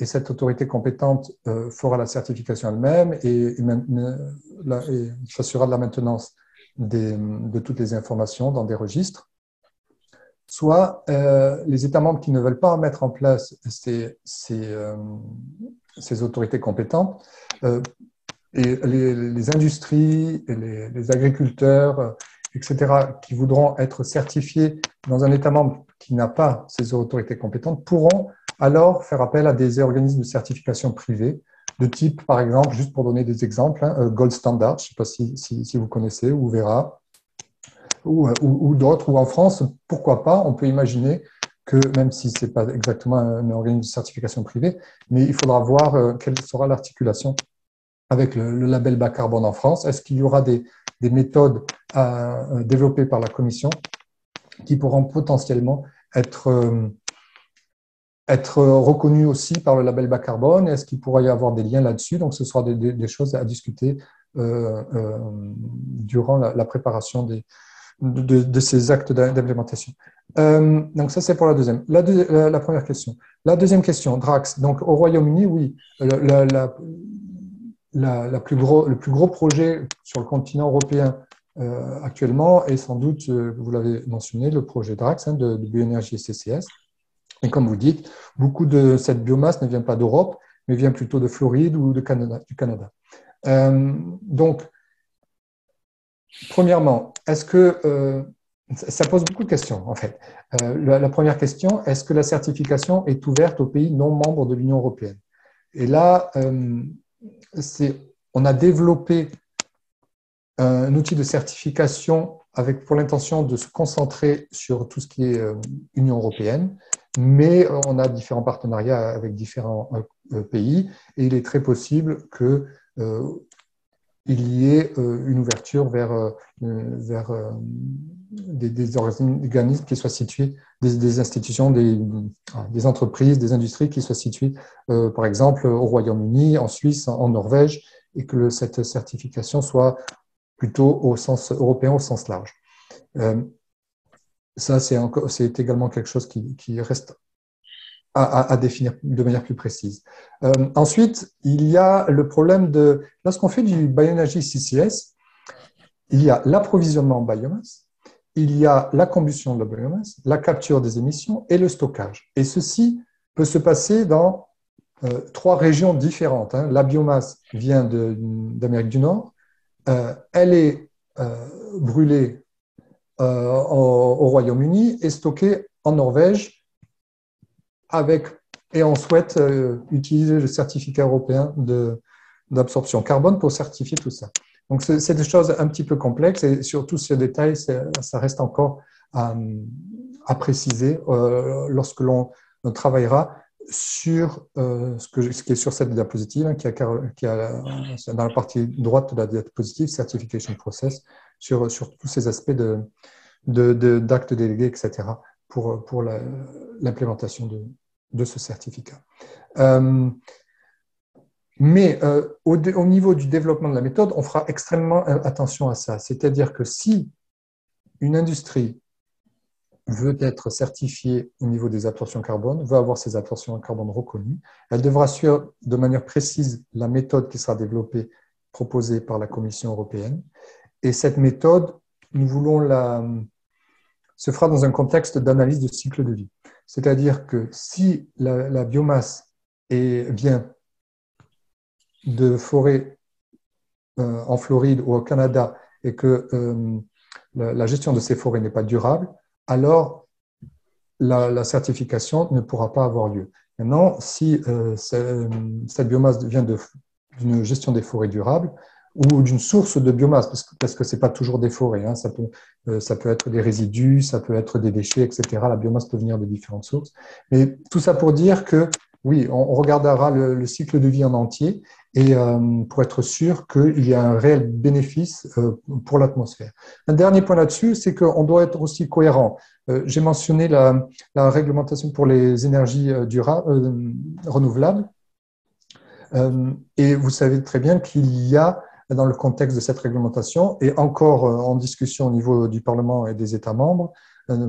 cette autorité compétente fera la certification elle-même et s'assurera de la maintenance de toutes les informations dans des registres. soit les États membres qui ne veulent pas mettre en place ces autorités compétentes et les industries, et les agriculteurs, etc., qui voudront être certifiés dans un État membre qui n'a pas ces autorités compétentes, pourront alors faire appel à des organismes de certification privés, de type, par exemple, juste pour donner des exemples, Gold Standard, je ne sais pas si vous connaissez, ou Vera, ou d'autres, ou en France, pourquoi pas, on peut imaginer que, même si ce n'est pas exactement un organisme de certification privée, mais il faudra voir quelle sera l'articulation avec le label bas carbone en France. Est-ce qu'il y aura des méthodes développées par la Commission qui pourront potentiellement être reconnues aussi par le label bas carbone? Est-ce qu'il pourra y avoir des liens là-dessus? Donc, ce sera des choses à discuter durant la préparation de ces actes d'implémentation. Donc, ça, c'est pour la deuxième. La première question. La deuxième question, Drax. Donc, au Royaume-Uni, oui, le plus gros projet sur le continent européen actuellement est sans doute, vous l'avez mentionné, le projet Drax de bioénergie et CCS. Et comme vous dites, beaucoup de cette biomasse ne vient pas d'Europe, mais vient plutôt de Floride ou du Canada. Donc, premièrement, est-ce que ça pose beaucoup de questions, en fait. La première question, est-ce que la certification est ouverte aux pays non membres de l'Union européenne? Et là, on a développé un outil de certification pour l'intention de se concentrer sur tout ce qui est Union européenne, mais on a différents partenariats avec différents pays et il est très possible qu'il y ait une ouverture vers des organismes qui soient situés, des institutions, des entreprises, des industries qui soient situées, par exemple, au Royaume-Uni, en Suisse, en Norvège, et que cette certification soit plutôt au sens européen, au sens large. Ça, c'est également quelque chose qui reste à définir de manière plus précise. Ensuite, il y a le problème lorsqu'on fait du bioénergie CCS, il y a l'approvisionnement en biomasse, il y a la combustion de la biomasse, la capture des émissions et le stockage. Et ceci peut se passer dans 3 régions différentes. La biomasse vient d'Amérique du Nord, elle est brûlée au Royaume-Uni et stockée en Norvège et on souhaite utiliser le certificat européen d'absorption carbone pour certifier tout ça. Donc, c'est des choses un petit peu complexes et surtout ce détail, ça reste encore à préciser lorsque l'on travaillera sur ce qui est sur cette diapositive, qui a dans la partie droite de la diapositive, Certification Process, sur tous ces aspects d'actes délégués, etc., pour l'implémentation de ce certificat. Mais au niveau du développement de la méthode, on fera extrêmement attention à ça. C'est-à-dire que si une industrie veut être certifiée au niveau des absorptions carbone, veut avoir ses absorptions carbone reconnues, elle devra suivre de manière précise la méthode qui sera développée, proposée par la Commission européenne. Et cette méthode, nous voulons se fera dans un contexte d'analyse de cycle de vie. C'est-à-dire que si la biomasse vient de forêts en Floride ou au Canada et que la gestion de ces forêts n'est pas durable, alors la certification ne pourra pas avoir lieu. Maintenant, si cette biomasse vient d'une gestion des forêts durable ou d'une source de biomasse, parce que ce n'est pas toujours des forêts, ça peut être des résidus, ça peut être des déchets, etc. La biomasse peut venir de différentes sources. Mais tout ça pour dire que oui, on regardera le cycle de vie en entier et pour être sûr qu'il y a un réel bénéfice pour l'atmosphère. Un dernier point là-dessus, c'est qu'on doit être aussi cohérent. J'ai mentionné la réglementation pour les énergies renouvelables et vous savez très bien qu'il y a dans le contexte de cette réglementation et encore en discussion au niveau du Parlement et des États membres,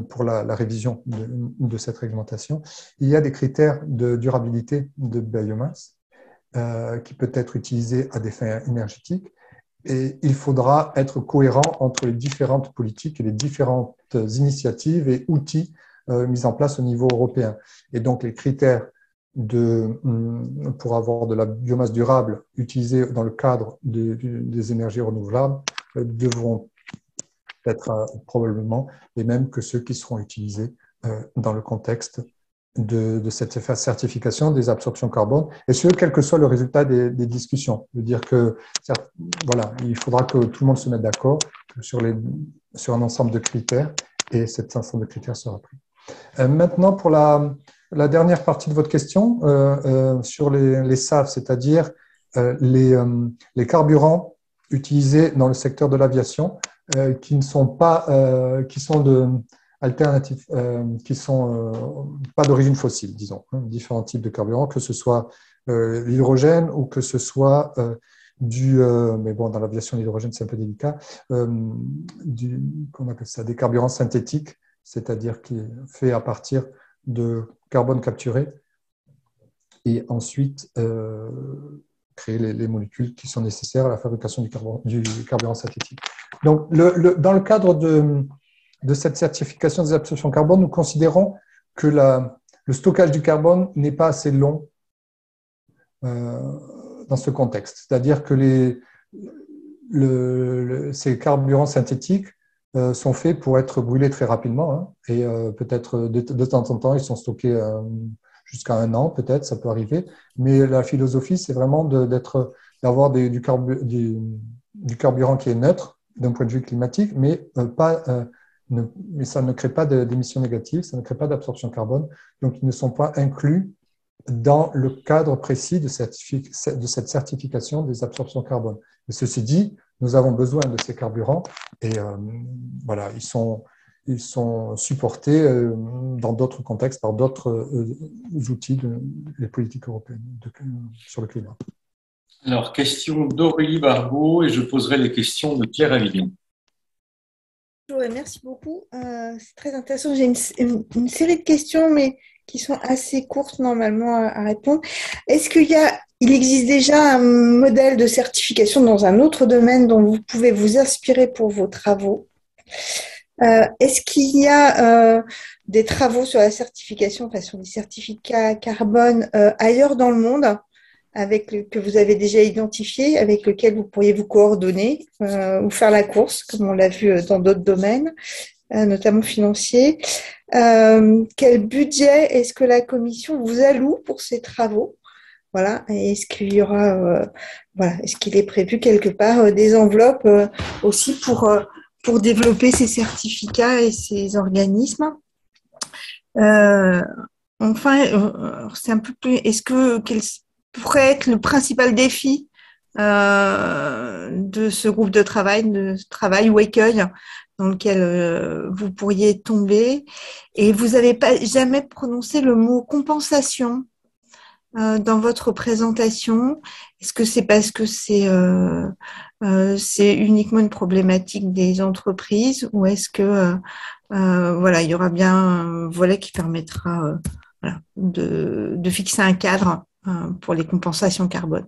pour la révision de cette réglementation, il y a des critères de durabilité de biomasse qui peut être utilisé à des fins énergétiques Et il faudra être cohérent entre les différentes politiques et les différentes initiatives et outils mis en place au niveau européen. Et donc, les critères pour avoir de la biomasse durable utilisée dans le cadre des énergies renouvelables devront être probablement les mêmes que ceux qui seront utilisés dans le contexte de cette certification des absorptions carbone, et ce, quel que soit le résultat des discussions. Je veux dire que, voilà, il faudra que tout le monde se mette d'accord sur un ensemble de critères, et cet ensemble de critères sera pris. Maintenant, pour la dernière partie de votre question, sur les SAF, c'est-à-dire les carburants utilisés dans le secteur de l'aviation, qui ne sont pas, qui sont alternatives, qui sont pas d'origine fossile, disons, différents types de carburants, que ce soit l'hydrogène ou que ce soit mais bon, dans l'aviation, l'hydrogène, c'est un peu délicat, qu'on appelle ça, des carburants synthétiques, c'est-à-dire qui est fait à partir de carbone capturé et ensuite créer les molécules qui sont nécessaires à la fabrication du carburant synthétique. Donc, dans le cadre de cette certification des absorptions carbone, nous considérons que le stockage du carbone n'est pas assez long dans ce contexte. C'est-à-dire que ces carburants synthétiques sont faits pour être brûlés très rapidement, hein, et peut-être de temps en temps, ils sont stockés jusqu'à 1 an, peut-être, ça peut arriver. Mais la philosophie, c'est vraiment d'avoir du carburant qui est neutre d'un point de vue climatique, mais ça ne crée pas d'émissions négatives, ça ne crée pas d'absorption carbone, donc ils ne sont pas inclus dans le cadre précis de cette certification des absorptions carbone. Mais ceci dit, nous avons besoin de ces carburants et voilà, ils sont supportés dans d'autres contextes par d'autres outils des politiques européennes sur le climat. Alors, question d'Aurélie Barbeau, et je poserai les questions de Claire Avignon. Merci beaucoup. C'est très intéressant. J'ai une série de questions, mais qui sont assez courtes normalement à répondre. Est-ce il existe déjà un modèle de certification dans un autre domaine dont vous pouvez vous inspirer pour vos travaux? Est-ce qu'il y a des travaux sur la certification, enfin sur les certificats carbone ailleurs dans le monde que vous avez déjà identifié, avec lequel vous pourriez vous coordonner ou faire la course, comme on l'a vu dans d'autres domaines, notamment financiers. Quel budget est-ce que la Commission vous alloue pour ces travaux? Voilà. Et est-ce qu'il y aura, est-ce qu'il est prévu quelque part des enveloppes aussi pour développer ces certificats et ces organismes? Enfin, c'est un peu plus. Quel pourrait être le principal défi de ce groupe de travail ou écueil dans lequel vous pourriez tomber? Et vous n'avez pas jamais prononcé le mot compensation dans votre présentation. Est-ce que c'est parce que c'est uniquement une problématique des entreprises, ou est-ce que il y aura bien un volet qui permettra de fixer un cadre pour les compensations carbone?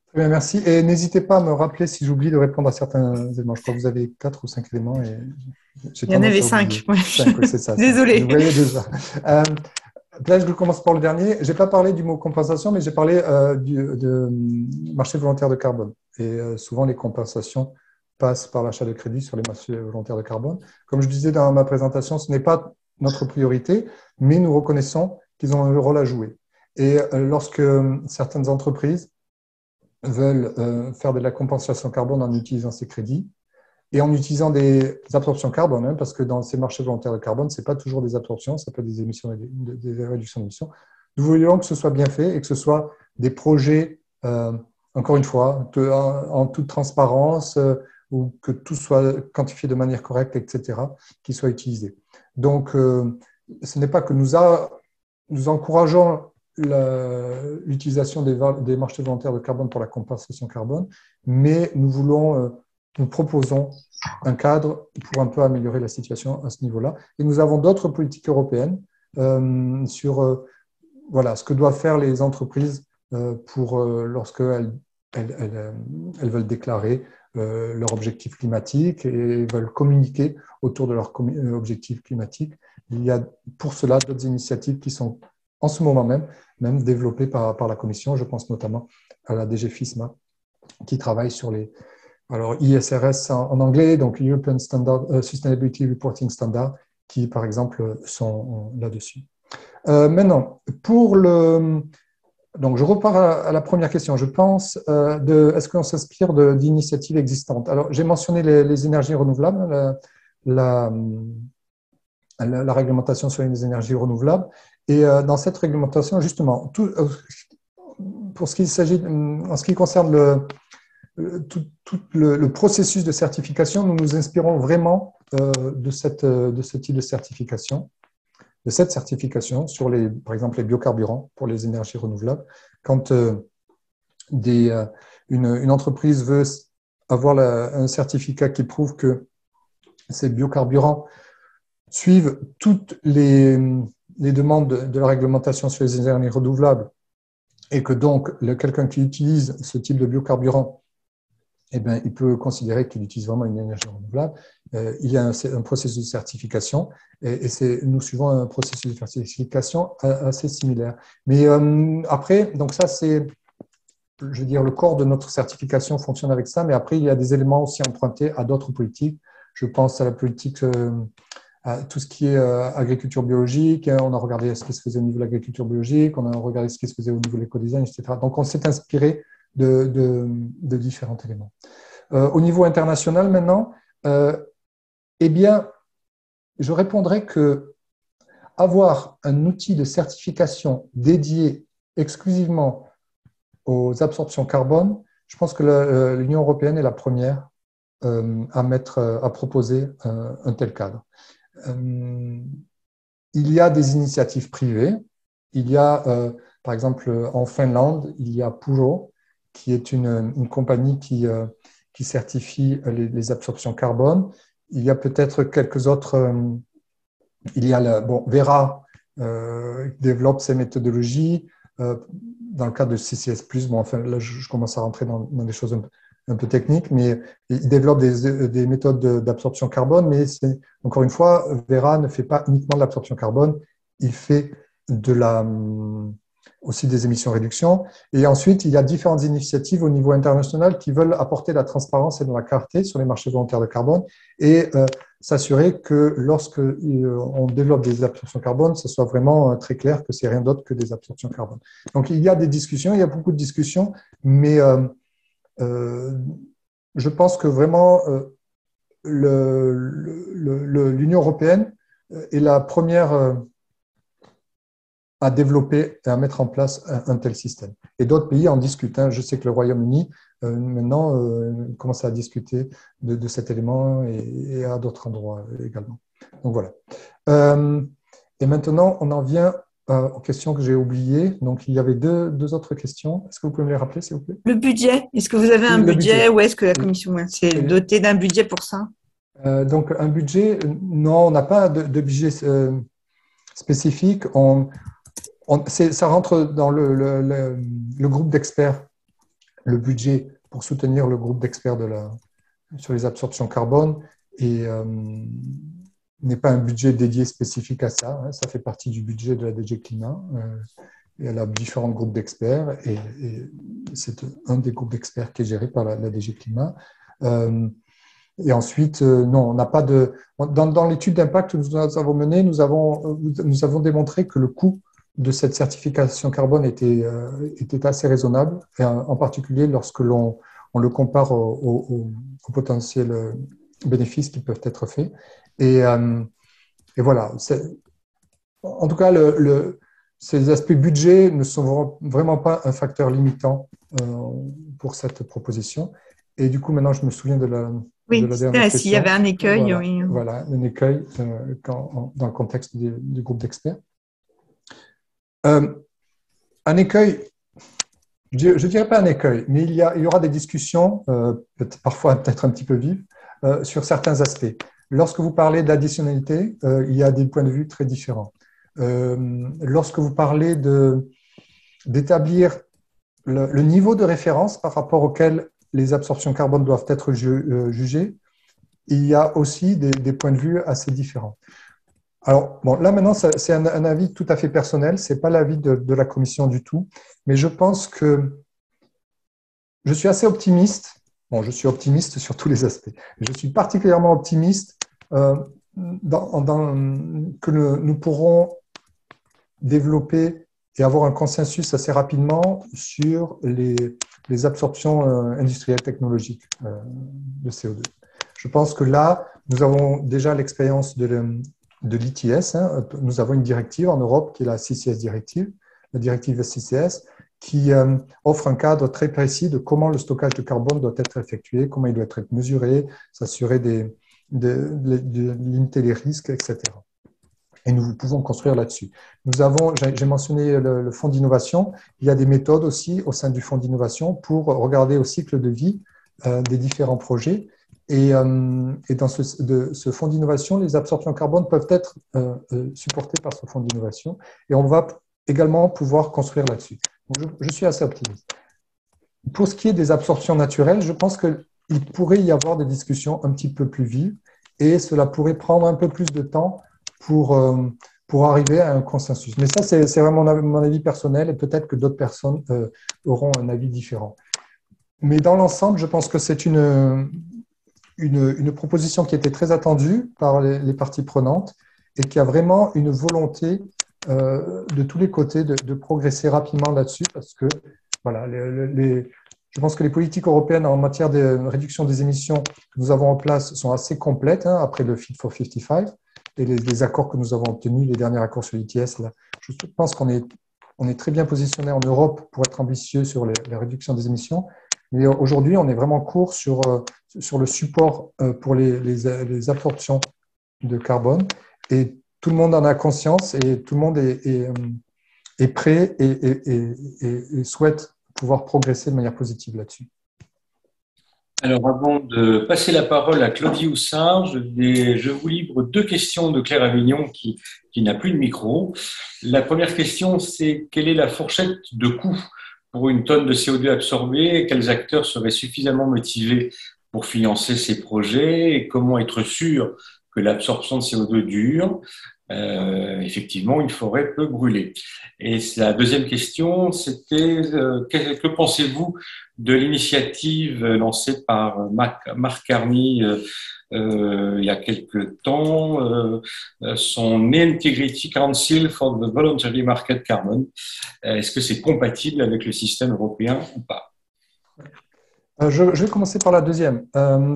Très bien, merci. Et n'hésitez pas à me rappeler si j'oublie de répondre à certains éléments. Je crois que vous avez 4 ou 5 éléments. Et il y en avait 5. Ouais. 5, oui, c'est ça. Désolée. Vous voyez déjà. Là, je commence par le dernier. Je n'ai pas parlé du mot compensation, mais j'ai parlé de marché volontaire de carbone. Et souvent, les compensations passent par l'achat de crédits sur les marchés volontaires de carbone. Comme je disais dans ma présentation, ce n'est pas notre priorité, mais nous reconnaissons qu'ils ont un rôle à jouer. Et lorsque certaines entreprises veulent faire de la compensation carbone en utilisant ces crédits et en utilisant des absorptions carbone, hein, parce que dans ces marchés volontaires de carbone, ce n'est pas toujours des absorptions, ça peut être des émissions, des réductions d'émissions. Nous voulions que ce soit bien fait et que ce soit des projets, encore une fois, en toute transparence, ou que tout soit quantifié de manière correcte, etc., qui soient utilisés. Donc, ce n'est pas que nous encourageons l'utilisation des marchés volontaires de carbone pour la compensation carbone, mais nous proposons un cadre pour un peu améliorer la situation à ce niveau-là. Et nous avons d'autres politiques européennes sur ce que doivent faire les entreprises lorsqu'elles elles veulent déclarer leur objectif climatique et veulent communiquer autour de leur objectif climatique. Il y a pour cela d'autres initiatives qui sont en ce moment même développées par la Commission. Je pense notamment à la DG FISMA qui travaille sur les ISRS en anglais, donc European Sustainability Reporting Standard, qui par exemple sont là-dessus. Maintenant, donc je repars à la première question. Je pense est-ce qu'on s'inspire d'initiatives existantes? Alors j'ai mentionné les énergies renouvelables, la réglementation sur les énergies renouvelables, et dans cette réglementation justement, en ce qui concerne tout le processus de certification, nous nous inspirons vraiment de ce type de certification, de cette certification sur par exemple les biocarburants pour les énergies renouvelables. Quand une entreprise veut avoir un certificat qui prouve que ces biocarburants suivent toutes les demandes de la réglementation sur les énergies renouvelables et que donc quelqu'un qui utilise ce type de biocarburant, eh bien, il peut considérer qu'il utilise vraiment une énergie renouvelable. Il y a un processus de certification et nous suivons un processus de certification assez similaire. Mais après, donc ça c'est, je veux dire, le corps de notre certification fonctionne avec ça, mais après il y a des éléments aussi empruntés à d'autres politiques. Je pense à la politique, à tout ce qui est agriculture biologique. On a regardé ce qui se faisait au niveau de l'agriculture biologique, on a regardé ce qui se faisait au niveau de l'éco-design, etc. Donc on s'est inspiré de différents éléments. Au niveau international maintenant, eh bien, je répondrai que avoir un outil de certification dédié exclusivement aux absorptions carbone, je pense que l'Union européenne est la première à proposer un tel cadre. Il y a des initiatives privées. Il y a, par exemple, en Finlande, il y a Puro, qui est une compagnie qui certifie les absorptions carbone. Il y a peut-être quelques autres. Il y a Verra développe ces méthodologies dans le cadre de CCS+. Bon, enfin, là, je commence à rentrer dans des choses un peu techniques, mais il développe des méthodes d'absorption carbone. Mais encore une fois, Verra ne fait pas uniquement de l'absorption carbone, il fait aussi des émissions réduction. Et ensuite, il y a différentes initiatives au niveau international qui veulent apporter la transparence et de la clarté sur les marchés volontaires de carbone et s'assurer que lorsque on développe des absorptions carbone, ce soit vraiment très clair que c'est rien d'autre que des absorptions carbone. Donc, il y a des discussions, il y a beaucoup de discussions, mais je pense que vraiment l'Union européenne est la première à développer et à mettre en place un tel système. Et d'autres pays en discutent. Je sais que le Royaume-Uni, maintenant, commence à discuter de cet élément et à d'autres endroits également. Donc voilà. Et maintenant, on en vient aux questions que j'ai oubliées. Donc, il y avait deux autres questions. Est-ce que vous pouvez me les rappeler, s'il vous plaît? Le budget, est-ce que vous avez un budget ou est-ce que la Commission s'est dotée d'un budget pour ça? Donc, un budget, non, on n'a pas de budget spécifique. Ça rentre dans le groupe d'experts, le budget pour soutenir le groupe d'experts sur les absorptions carbone et n'est pas un budget dédié spécifique à ça. Ça fait partie du budget de la DG Climat. Elle a différents groupes d'experts et c'est un des groupes d'experts qui est géré par la DG Climat. Et ensuite, non, on n'a pas de… Dans l'étude d'impact que nous avons menée, nous avons démontré que le coût de cette certification carbone était assez raisonnable, et en particulier lorsque on le compare aux potentiels bénéfices qui peuvent être faits. Et voilà. En tout cas, ces aspects budget ne sont vraiment pas un facteur limitant pour cette proposition. Et du coup, maintenant, je me souviens de la dernière question. S'il y avait un écueil, voilà, oui. Voilà, un écueil dans le contexte du groupe d'experts. Un écueil, je ne dirais pas un écueil, mais il y aura des discussions, parfois peut-être un petit peu vives, sur certains aspects. Lorsque vous parlez d'additionnalité, il y a des points de vue très différents. Lorsque vous parlez d'établir le niveau de référence par rapport auquel les absorptions carbone doivent être jugées, il y a aussi des points de vue assez différents. Alors, bon, là maintenant, c'est un avis tout à fait personnel, ce n'est pas l'avis de la commission du tout, mais je pense que je suis assez optimiste. Bon, je suis optimiste sur tous les aspects. Je suis particulièrement optimiste que nous pourrons développer et avoir un consensus assez rapidement sur les absorptions industrielles technologiques de CO2. Je pense que là, nous avons déjà l'expérience de l'ITS. Nous avons une directive en Europe qui est la CCS directive, la directive CCS, qui offre un cadre très précis de comment le stockage de carbone doit être effectué, comment il doit être mesuré, s'assurer de limiter les risques, etc. Et nous pouvons construire là-dessus. J'ai mentionné le fonds d'innovation. Il y a des méthodes aussi au sein du fonds d'innovation pour regarder au cycle de vie des différents projets. Et dans ce fonds d'innovation, les absorptions carbone peuvent être supportées par ce fonds d'innovation. Et on va également pouvoir construire là-dessus. Donc, je suis assez optimiste. Pour ce qui est des absorptions naturelles, je pense qu'il pourrait y avoir des discussions un petit peu plus vives et cela pourrait prendre un peu plus de temps pour arriver à un consensus. Mais ça, c'est vraiment mon avis personnel et peut-être que d'autres personnes auront un avis différent. Mais dans l'ensemble, je pense que c'est une proposition qui était très attendue par les parties prenantes et qui a vraiment une volonté de tous les côtés de progresser rapidement là-dessus parce que voilà, je pense que les politiques européennes en matière de réduction des émissions que nous avons en place sont assez complètes après le Fit for 55 et les accords que nous avons obtenus, les derniers accords sur l'ITS. Je pense qu'on est très bien positionné en Europe pour être ambitieux sur la réduction des émissions. Mais aujourd'hui, on est vraiment court sur le support pour les absorptions de carbone. Et tout le monde en a conscience et tout le monde est prêt et souhaite pouvoir progresser de manière positive là-dessus. Alors, avant de passer la parole à Claudie Houssin, je vous livre 2 questions de Claire Avignon qui n'a plus de micro. La première question, c'est quelle est la fourchette de coût pour une tonne de CO2 absorbée et quels acteurs seraient suffisamment motivés pour financer ces projets et comment être sûr que l'absorption de CO2 dure. Effectivement, une forêt peut brûler. Et la deuxième question, c'était que pensez-vous de l'initiative lancée par Mark Carney il y a quelque temps, son Integrity Council for the Voluntary Market Carbon. Est-ce que c'est compatible avec le système européen ou pas? Je vais commencer par la deuxième,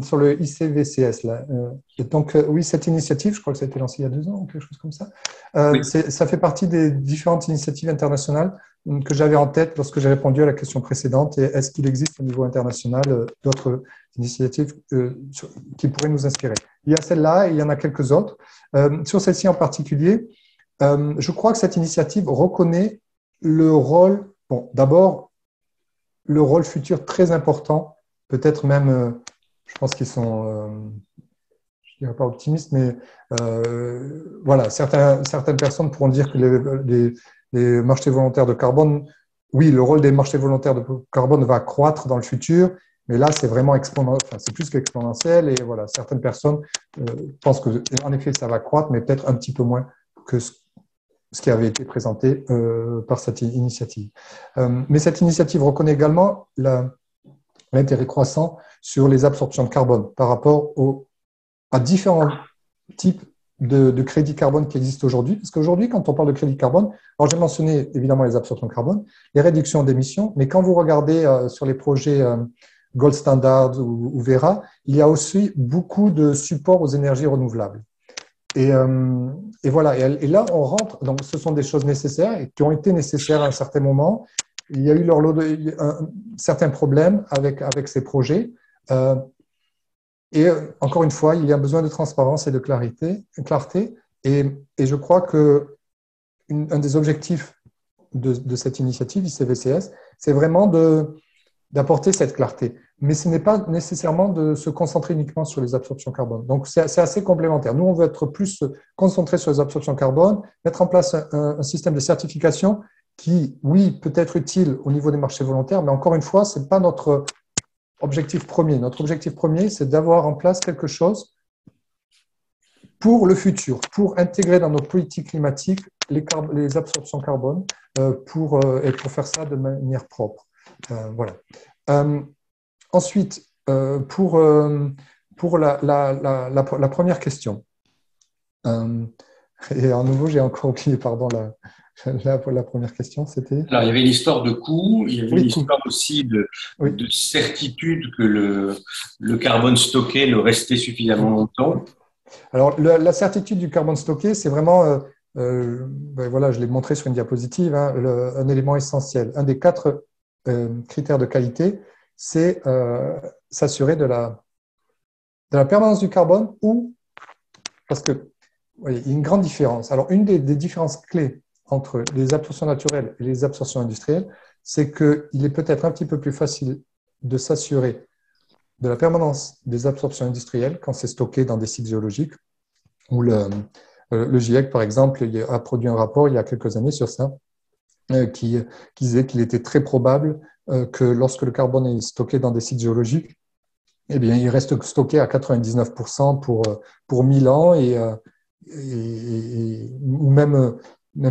sur le ICVCS. Là. Donc, oui, cette initiative, je crois que ça a été lancé il y a 2 ans ou quelque chose comme ça. Oui. Ça fait partie des différentes initiatives internationales que j'avais en tête lorsque j'ai répondu à la question précédente. Et est-ce qu'il existe au niveau international d'autres initiatives qui pourraient nous inspirer? Il y a celle-là et il y en a quelques autres. Sur celle-ci en particulier, je crois que cette initiative reconnaît le rôle, bon, d'abord, le rôle futur très important, peut-être même, je pense qu'ils sont, je ne dirais pas optimistes, mais voilà, certaines personnes pourront dire que les marchés volontaires de carbone, oui, le rôle des marchés volontaires de carbone va croître dans le futur, mais là, c'est vraiment c'est plus qu'exponentiel, et voilà, certaines personnes pensent que, en effet, ça va croître, mais peut-être un petit peu moins que ce qui avait été présenté par cette initiative. Mais cette initiative reconnaît également l'intérêt croissant sur les absorptions de carbone par rapport à différents types de crédits carbone qui existent aujourd'hui. Parce qu'aujourd'hui, quand on parle de crédit carbone, alors j'ai mentionné évidemment les absorptions de carbone, les réductions d'émissions, mais quand vous regardez sur les projets Gold Standard ou Vera, il y a aussi beaucoup de support aux énergies renouvelables. Et voilà, et là, on rentre, donc ce sont des choses nécessaires et qui ont été nécessaires à un certain moment. Il y a eu leur lot certains problèmes avec ces projets. Et encore une fois, il y a besoin de transparence et de clarté. Et je crois que un des objectifs de cette initiative ICVCS, c'est vraiment d'apporter cette clarté. Mais ce n'est pas nécessairement de se concentrer uniquement sur les absorptions carbone. Donc, c'est assez complémentaire. Nous, on veut être plus concentré sur les absorptions carbone, mettre en place un système de certification qui, oui, peut être utile au niveau des marchés volontaires, mais encore une fois, ce n'est pas notre objectif premier. Notre objectif premier, c'est d'avoir en place quelque chose pour le futur, pour intégrer dans nos politiques climatiques les absorptions carbone et pour faire ça de manière propre. Voilà. Ensuite, pour la première question, et à nouveau, j'ai encore oublié, pardon, la première question, c'était… Alors, il y avait l'histoire de coût, il y avait Oui, l'histoire aussi de Oui. certitude que le carbone stocké le restait suffisamment longtemps. Alors, la certitude du carbone stocké, c'est vraiment, voilà, je l'ai montré sur une diapositive, hein, un élément essentiel. Un des 4 critères de qualité, c'est s'assurer de la permanence du carbone parce que oui, il y a une grande différence. Alors, une des différences clés entre les absorptions naturelles et les absorptions industrielles, c'est qu'il est peut-être un petit peu plus facile de s'assurer de la permanence des absorptions industrielles quand c'est stocké dans des sites géologiques, où le GIEC, par exemple, a produit un rapport il y a quelques années sur ça, qui disait qu'il était très probable que lorsque le carbone est stocké dans des sites géologiques, eh bien, il reste stocké à 99% pour 1000 ans ou même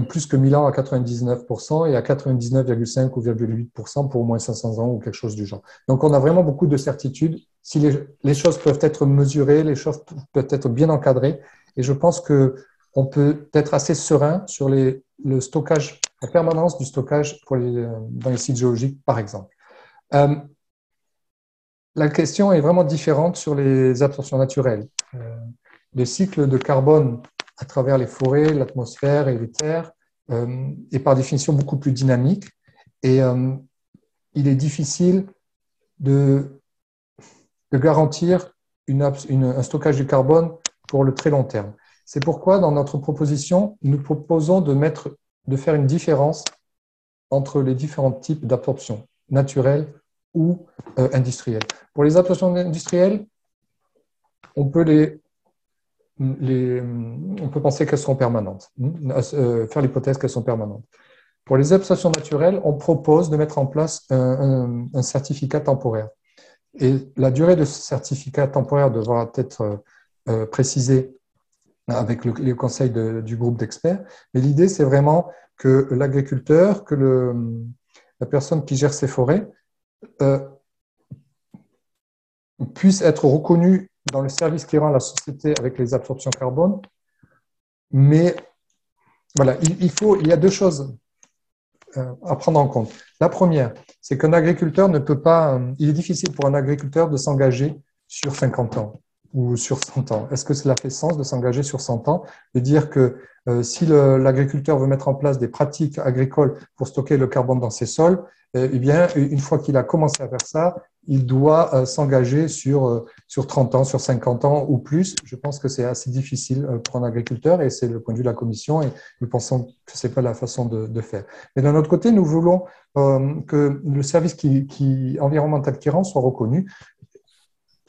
plus que 1000 ans à 99% et à 99,5 ou 0,8% pour au moins 500 ans ou quelque chose du genre. Donc, on a vraiment beaucoup de certitudes. Si les choses peuvent être mesurées, les choses peuvent être bien encadrées, et je pense qu'on peut être assez serein sur le stockage, la permanence du stockage dans les sites géologiques, par exemple. La question est vraiment différente sur les absorptions naturelles. Les cycles de carbone à travers les forêts, l'atmosphère et les terres est par définition beaucoup plus dynamique, et il est difficile de garantir un stockage du carbone pour le très long terme. C'est pourquoi, dans notre proposition, nous proposons de faire une différence entre les différents types d'absorption, naturelle ou industrielle. Pour les absorptions industrielles, on peut penser qu'elles sont permanentes, faire l'hypothèse qu'elles sont permanentes. Pour les absorptions naturelles, on propose de mettre en place un certificat temporaire. Et la durée de ce certificat temporaire devra être précisée avec les conseils du groupe d'experts. Mais l'idée, c'est vraiment que l'agriculteur, que la personne qui gère ses forêts puisse être reconnue dans le service qui rend la société avec les absorptions carbone. Mais voilà, il y a 2 choses à prendre en compte. La première, c'est qu'un agriculteur ne peut pas, il est difficile pour un agriculteur de s'engager sur 50 ans ou sur 100 ans. Est-ce que cela fait sens de s'engager sur 100 ans, de dire que si l'agriculteur veut mettre en place des pratiques agricoles pour stocker le carbone dans ses sols, eh bien, une fois qu'il a commencé à faire ça, il doit s'engager sur 30 ans, sur 50 ans ou plus. Je pense que c'est assez difficile pour un agriculteur, et c'est le point de vue de la Commission, et nous pensons que ce n'est pas la façon de faire. Mais d'un autre côté, nous voulons que le service environnemental qui rend soit reconnu,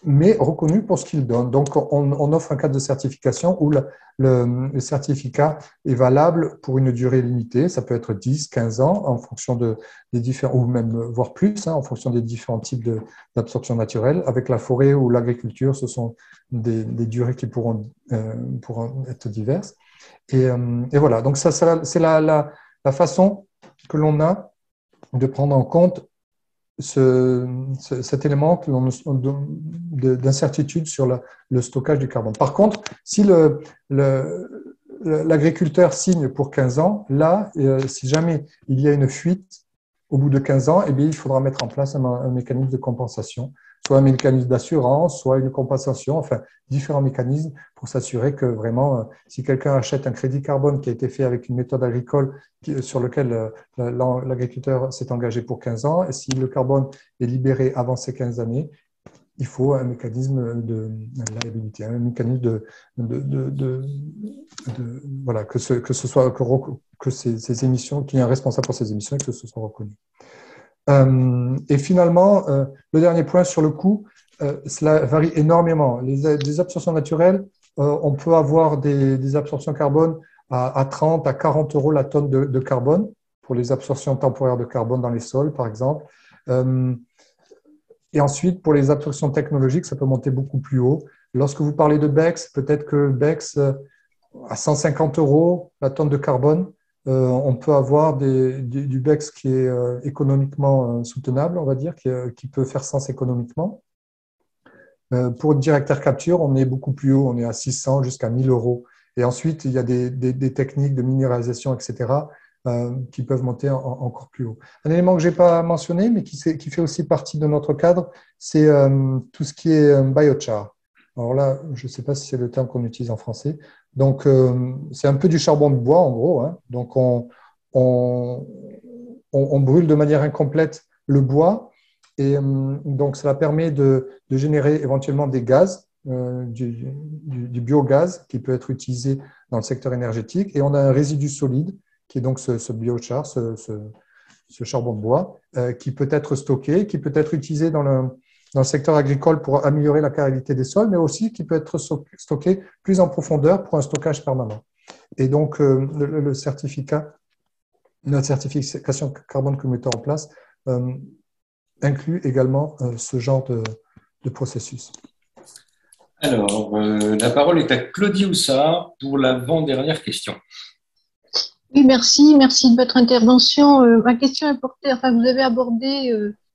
mais reconnu pour ce qu'il donne. Donc, on offre un cadre de certification où le certificat est valable pour une durée limitée. Ça peut être 10, 15 ans en fonction des différents, ou même voire plus, en fonction des différents types d'absorption naturelle. Avec la forêt ou l'agriculture, ce sont des durées qui pourront être diverses. Et voilà, donc ça, c'est la façon que l'on a de prendre en compte cet élément d'incertitude sur le stockage du carbone. Par contre, si l'agriculteur signe pour 15 ans, là, si jamais il y a une fuite au bout de 15 ans, eh bien, il faudra mettre en place un mécanisme de compensation, soit un mécanisme d'assurance, soit une compensation, enfin, différents mécanismes pour s'assurer que vraiment, si quelqu'un achète un crédit carbone qui a été fait avec une méthode agricole sur lequel l'agriculteur s'est engagé pour 15 ans, et si le carbone est libéré avant ces 15 années, il faut un mécanisme de liability, un mécanisme voilà, que ces émissions, qu'il y ait un responsable pour ces émissions et que ce soit reconnu. Et finalement, le dernier point sur le coût, cela varie énormément. Les absorptions naturelles, on peut avoir des absorptions carbone à 30 à 40 euros la tonne de carbone pour les absorptions temporaires de carbone dans les sols, par exemple. Et ensuite, pour les absorptions technologiques, ça peut monter beaucoup plus haut. Lorsque vous parlez de BECS, peut-être que BECS, à 150 € la tonne de carbone, on peut avoir du BECS qui est économiquement soutenable, on va dire, qui peut faire sens économiquement. Pour Direct Air Capture, on est beaucoup plus haut, on est à 600 jusqu'à 1000 €. Et ensuite, il y a des techniques de minéralisation, etc., qui peuvent monter encore plus haut. Un élément que je n'ai pas mentionné, mais qui fait aussi partie de notre cadre, c'est tout ce qui est biochar. Alors là, je ne sais pas si c'est le terme qu'on utilise en français. Donc, c'est un peu du charbon de bois, en gros, hein. Donc, on brûle de manière incomplète le bois. Et donc, cela permet de générer éventuellement des gaz, du biogaz qui peut être utilisé dans le secteur énergétique. Et on a un résidu solide qui est donc ce biochar, ce charbon de bois, qui peut être stocké, qui peut être utilisé dans le secteur agricole pour améliorer la qualité des sols, mais aussi qui peut être stocké plus en profondeur pour un stockage permanent. Et donc, la certification carbone que nous mettons en place inclut également ce genre de processus. Alors, la parole est à Claudie Houssard pour l'avant-dernière question. Oui, merci de votre intervention. Ma question est portée, enfin, vous avez abordé,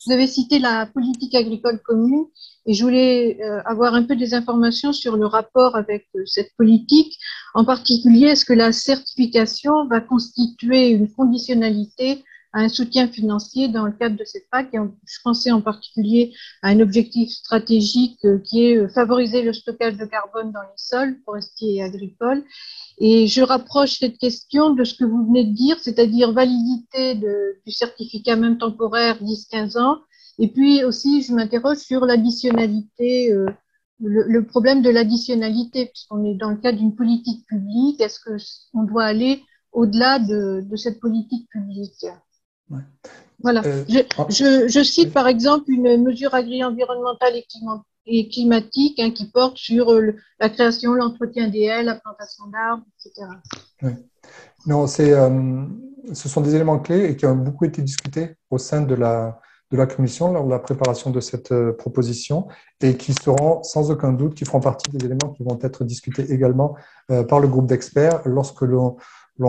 vous avez cité la politique agricole commune et je voulais avoir un peu des informations sur le rapport avec cette politique. En particulier, est-ce que la certification va constituer une conditionnalité à un soutien financier dans le cadre de cette PAC? Et je pensais en particulier à un objectif stratégique qui est favoriser le stockage de carbone dans les sols forestiers et agricoles. Et je rapproche cette question de ce que vous venez de dire, c'est-à-dire validité du certificat même temporaire 10-15 ans. Et puis aussi, je m'interroge sur l'additionnalité, le problème de l'additionnalité, puisqu'on est dans le cadre d'une politique publique. Est-ce qu'on doit aller au-delà de cette politique publique? Ouais. Voilà. Je cite par exemple une mesure agri-environnementale et climatique qui porte sur la création, l'entretien des haies, la plantation d'arbres, etc. Oui. Non, ce sont des éléments clés et qui ont beaucoup été discutés au sein de la Commission lors de la préparation de cette proposition et qui seront sans aucun doute, qui feront partie des éléments qui vont être discutés également par le groupe d'experts lorsque l'on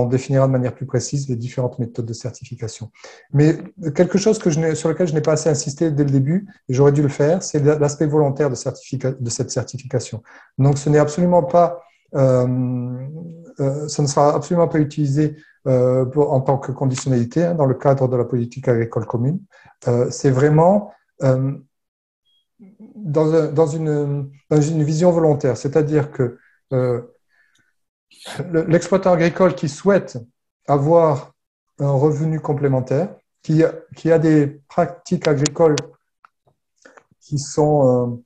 définira de manière plus précise les différentes méthodes de certification. Mais quelque chose sur lequel je n'ai pas assez insisté dès le début, et j'aurais dû le faire, c'est l'aspect volontaire de cette certification. Donc, ce n'est absolument pas, ça ne sera absolument pas utilisé en tant que conditionnalité dans le cadre de la politique agricole commune. C'est vraiment dans une vision volontaire, c'est-à-dire que l'exploitant agricole qui souhaite avoir un revenu complémentaire, qui a des pratiques agricoles qui sont,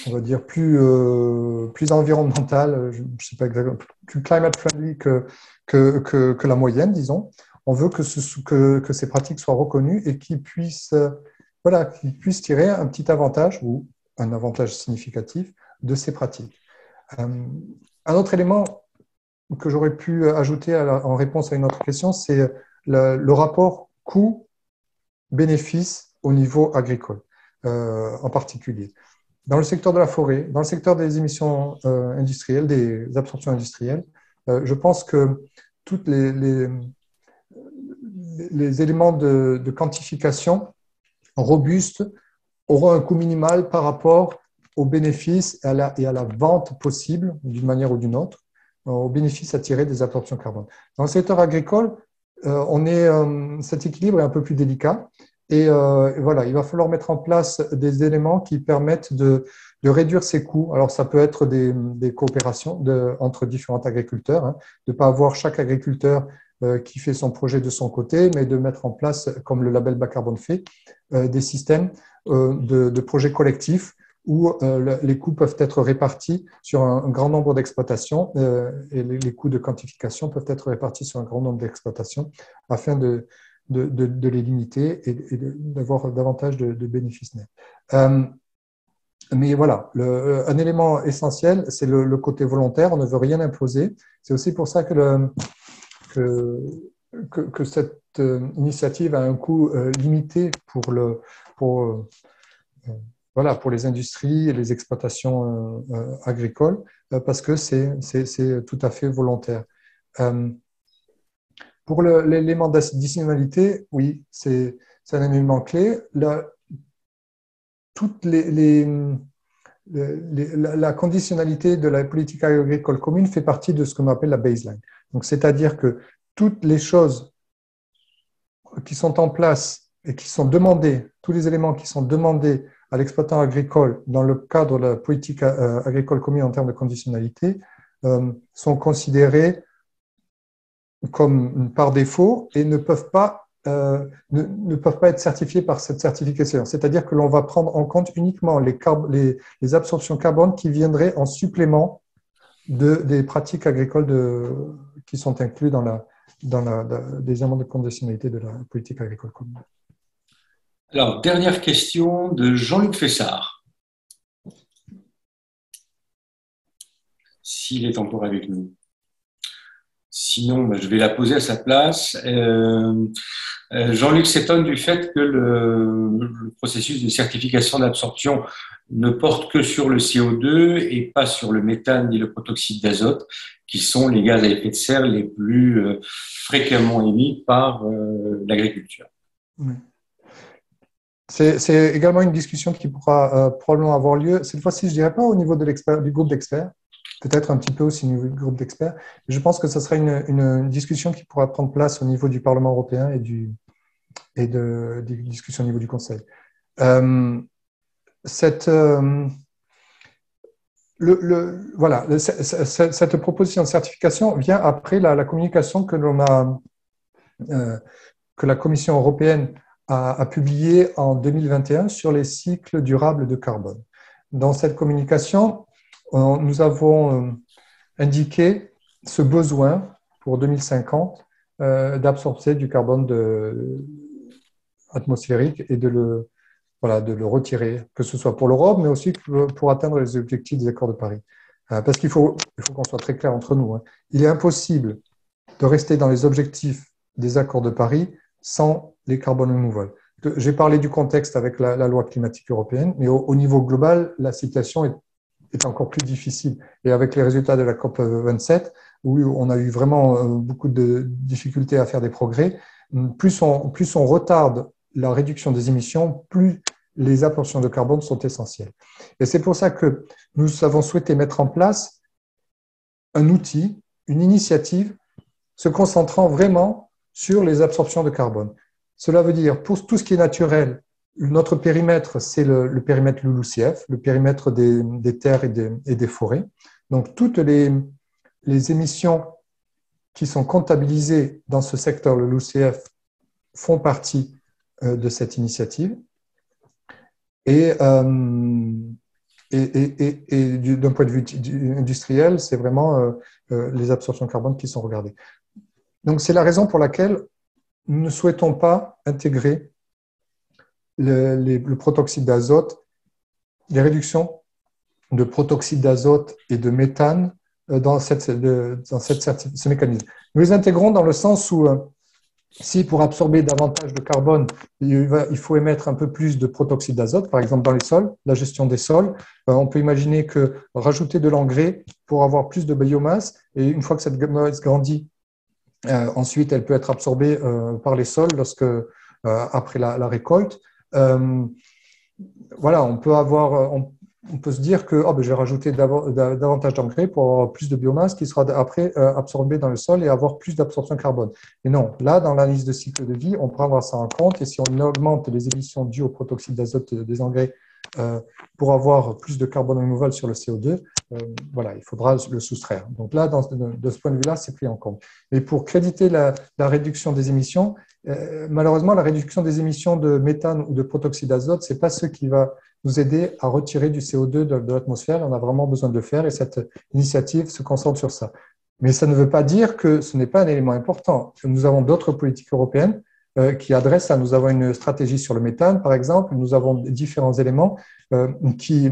on va dire, plus environnementales, je ne sais pas exactement, plus climate friendly que la moyenne, disons. On veut que ces pratiques soient reconnues et qu'ils puissent tirer un petit avantage ou un avantage significatif de ces pratiques. Un autre élément que j'aurais pu ajouter en réponse à une autre question, c'est le rapport coût-bénéfice au niveau agricole, en particulier. Dans le secteur de la forêt, dans le secteur des émissions industrielles, des absorptions industrielles, je pense que tous les éléments de quantification robustes auront un coût minimal par rapport aux bénéfices et à la vente possible, d'une manière ou d'une autre, aux bénéfices à tirer des absorptions carbone. Dans le secteur agricole, cet équilibre est un peu plus délicat et voilà, il va falloir mettre en place des éléments qui permettent de réduire ces coûts. Alors, ça peut être des coopérations entre différents agriculteurs, de ne pas avoir chaque agriculteur qui fait son projet de son côté, mais de mettre en place, comme le label bas carbone fait, des systèmes de projets collectifs où les coûts peuvent être répartis sur un grand nombre d'exploitations et les coûts de quantification peuvent être répartis sur un grand nombre d'exploitations afin de les limiter et d'avoir davantage de bénéfices nets. Mais voilà, un élément essentiel, c'est le côté volontaire. On ne veut rien imposer. C'est aussi pour ça que que cette initiative a un coût limité voilà, pour les industries et les exploitations agricoles, parce que c'est tout à fait volontaire. Pour l'élément d'additionnalité, oui, c'est un élément clé. La conditionnalité de la politique agricole commune fait partie de ce qu'on appelle la baseline. Donc, c'est-à-dire que toutes les choses qui sont en place et qui sont demandées, tous les éléments qui sont demandés à l'exploitant agricole dans le cadre de la politique agricole commune en termes de conditionnalité sont considérés comme par défaut et ne peuvent pas être certifiés par cette certification. C'est-à-dire que l'on va prendre en compte uniquement les absorptions carbone qui viendraient en supplément des pratiques agricoles qui sont incluses dans les éléments de conditionnalité de la politique agricole commune. Alors, dernière question de Jean-Luc Fessard. S'il est encore avec nous. Sinon, je vais la poser à sa place. Jean-Luc s'étonne du fait que le processus de certification d'absorption ne porte que sur le CO2 et pas sur le méthane ni le protoxyde d'azote, qui sont les gaz à effet de serre les plus fréquemment émis par l'agriculture. Oui. C'est également une discussion qui pourra probablement avoir lieu, cette fois-ci, je dirais pas au niveau du groupe d'experts, peut-être un petit peu aussi au niveau du groupe d'experts, mais je pense que ce sera une discussion qui pourra prendre place au niveau du Parlement européen et des discussions au niveau du Conseil. Cette proposition de certification vient après la communication que la Commission européenne a publié en 2021 sur les cycles durables de carbone. Dans cette communication, nous avons indiqué ce besoin pour 2050 d'absorber du carbone atmosphérique et de le retirer, que ce soit pour l'Europe, mais aussi pour atteindre les objectifs des accords de Paris. Parce qu'il faut qu'on soit très clair entre nous. Il est impossible de rester dans les objectifs des accords de Paris sans les carbon removals. J'ai parlé du contexte avec la loi climatique européenne, mais au niveau global, la situation est encore plus difficile. Et avec les résultats de la COP 27, où on a eu vraiment beaucoup de difficultés à faire des progrès, plus on retarde la réduction des émissions, plus les absorptions de carbone sont essentielles. Et c'est pour ça que nous avons souhaité mettre en place un outil, une initiative, se concentrant vraiment sur les absorptions de carbone. Cela veut dire, pour tout ce qui est naturel, notre périmètre, c'est le périmètre LULUCF, le périmètre des terres et des forêts. Donc, toutes les émissions qui sont comptabilisées dans ce secteur LULUCF font partie de cette initiative. Et d'un point de vue industriel, c'est vraiment les absorptions carbone qui sont regardées. Donc, c'est la raison pour laquelle nous ne souhaitons pas intégrer le protoxyde d'azote, les réductions de protoxyde d'azote et de méthane dans ce mécanisme. Nous les intégrons dans le sens où, si pour absorber davantage de carbone, il faut émettre un peu plus de protoxyde d'azote, par exemple dans les sols, la gestion des sols, on peut imaginer que rajouter de l'engrais pour avoir plus de biomasse, et une fois que cette biomasse grandit, ensuite elle peut être absorbée par les sols après la récolte. Voilà, on peut se dire que je vais rajouter davantage d'engrais pour avoir plus de biomasse qui sera après absorbée dans le sol et avoir plus d'absorption carbone. Mais non, là, dans l'analyse de cycle de vie, on prendra ça en compte et si on augmente les émissions dues au protoxyde d'azote des engrais pour avoir plus de carbone removal sur le CO2, il faudra le soustraire. Donc là, de ce point de vue-là, c'est pris en compte. Mais pour créditer la réduction des émissions, malheureusement, la réduction des émissions de méthane ou de protoxyde d'azote, ce n'est pas ce qui va nous aider à retirer du CO2 de l'atmosphère. On a vraiment besoin de le faire et cette initiative se concentre sur ça. Mais ça ne veut pas dire que ce n'est pas un élément important. Nous avons d'autres politiques européennes qui adressent ça. Nous avons une stratégie sur le méthane, par exemple. Nous avons différents éléments qui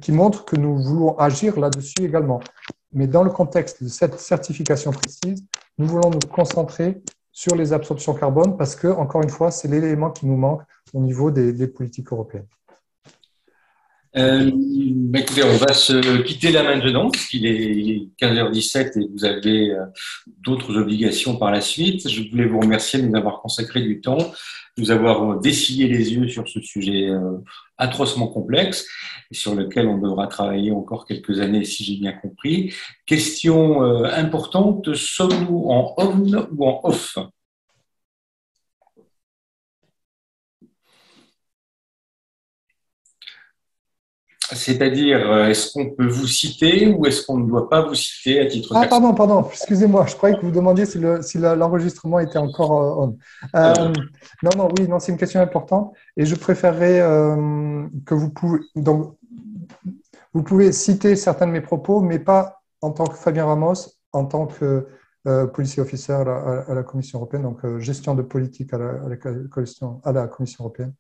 montrent que nous voulons agir là-dessus également. Mais dans le contexte de cette certification précise, Nous voulons nous concentrer sur les absorptions carbone parce que, encore une fois, c'est l'élément qui nous manque au niveau des politiques européennes. Écoutez, on va se quitter là maintenant, parce qu'il est 15h17 et vous avez d'autres obligations par la suite. Je voulais vous remercier de nous avoir consacré du temps, de nous avoir dessillé les yeux sur ce sujet atrocement complexe, et sur lequel on devra travailler encore quelques années, si j'ai bien compris. Question importante, sommes-nous en on ou en off ? C'est-à-dire, est-ce qu'on peut vous citer ou est-ce qu'on ne doit pas vous citer à titre personnel ? Pardon, excusez-moi, je croyais que vous demandiez si l'enregistrement était encore on. Non, c'est une question importante et je préférerais que vous pouvez citer certains de mes propos, mais pas en tant que Fabien Ramos, en tant que policy officer à la Commission européenne, donc gestion de politique à la Commission européenne.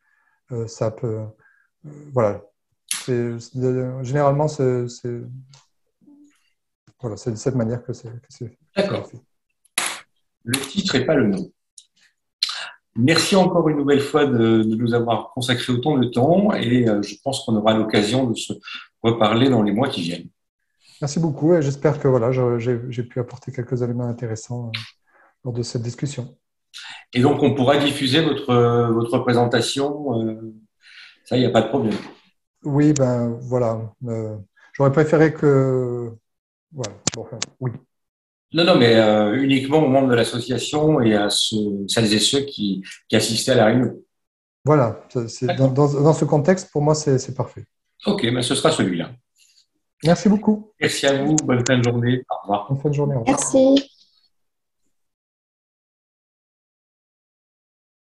Ça peut, voilà. Généralement, c'est de cette manière que c'est fait. D'accord. Le titre et pas le nom. Merci encore une nouvelle fois de nous avoir consacré autant de temps et je pense qu'on aura l'occasion de se reparler dans les mois qui viennent. Merci beaucoup et j'espère que j'ai pu apporter quelques éléments intéressants lors de cette discussion. Et donc, on pourra diffuser votre présentation. Ça, il n'y a pas de problème. Oui, j'aurais préféré que… Voilà. Oui. Non, mais uniquement aux membres de l'association et à celles et ceux qui assistaient à la réunion. Voilà. Dans ce contexte, pour moi, c'est parfait. Ok, ce sera celui-là. Merci beaucoup. Merci à vous. Bonne fin de journée. Au revoir. Bonne fin de journée. Au revoir. Merci.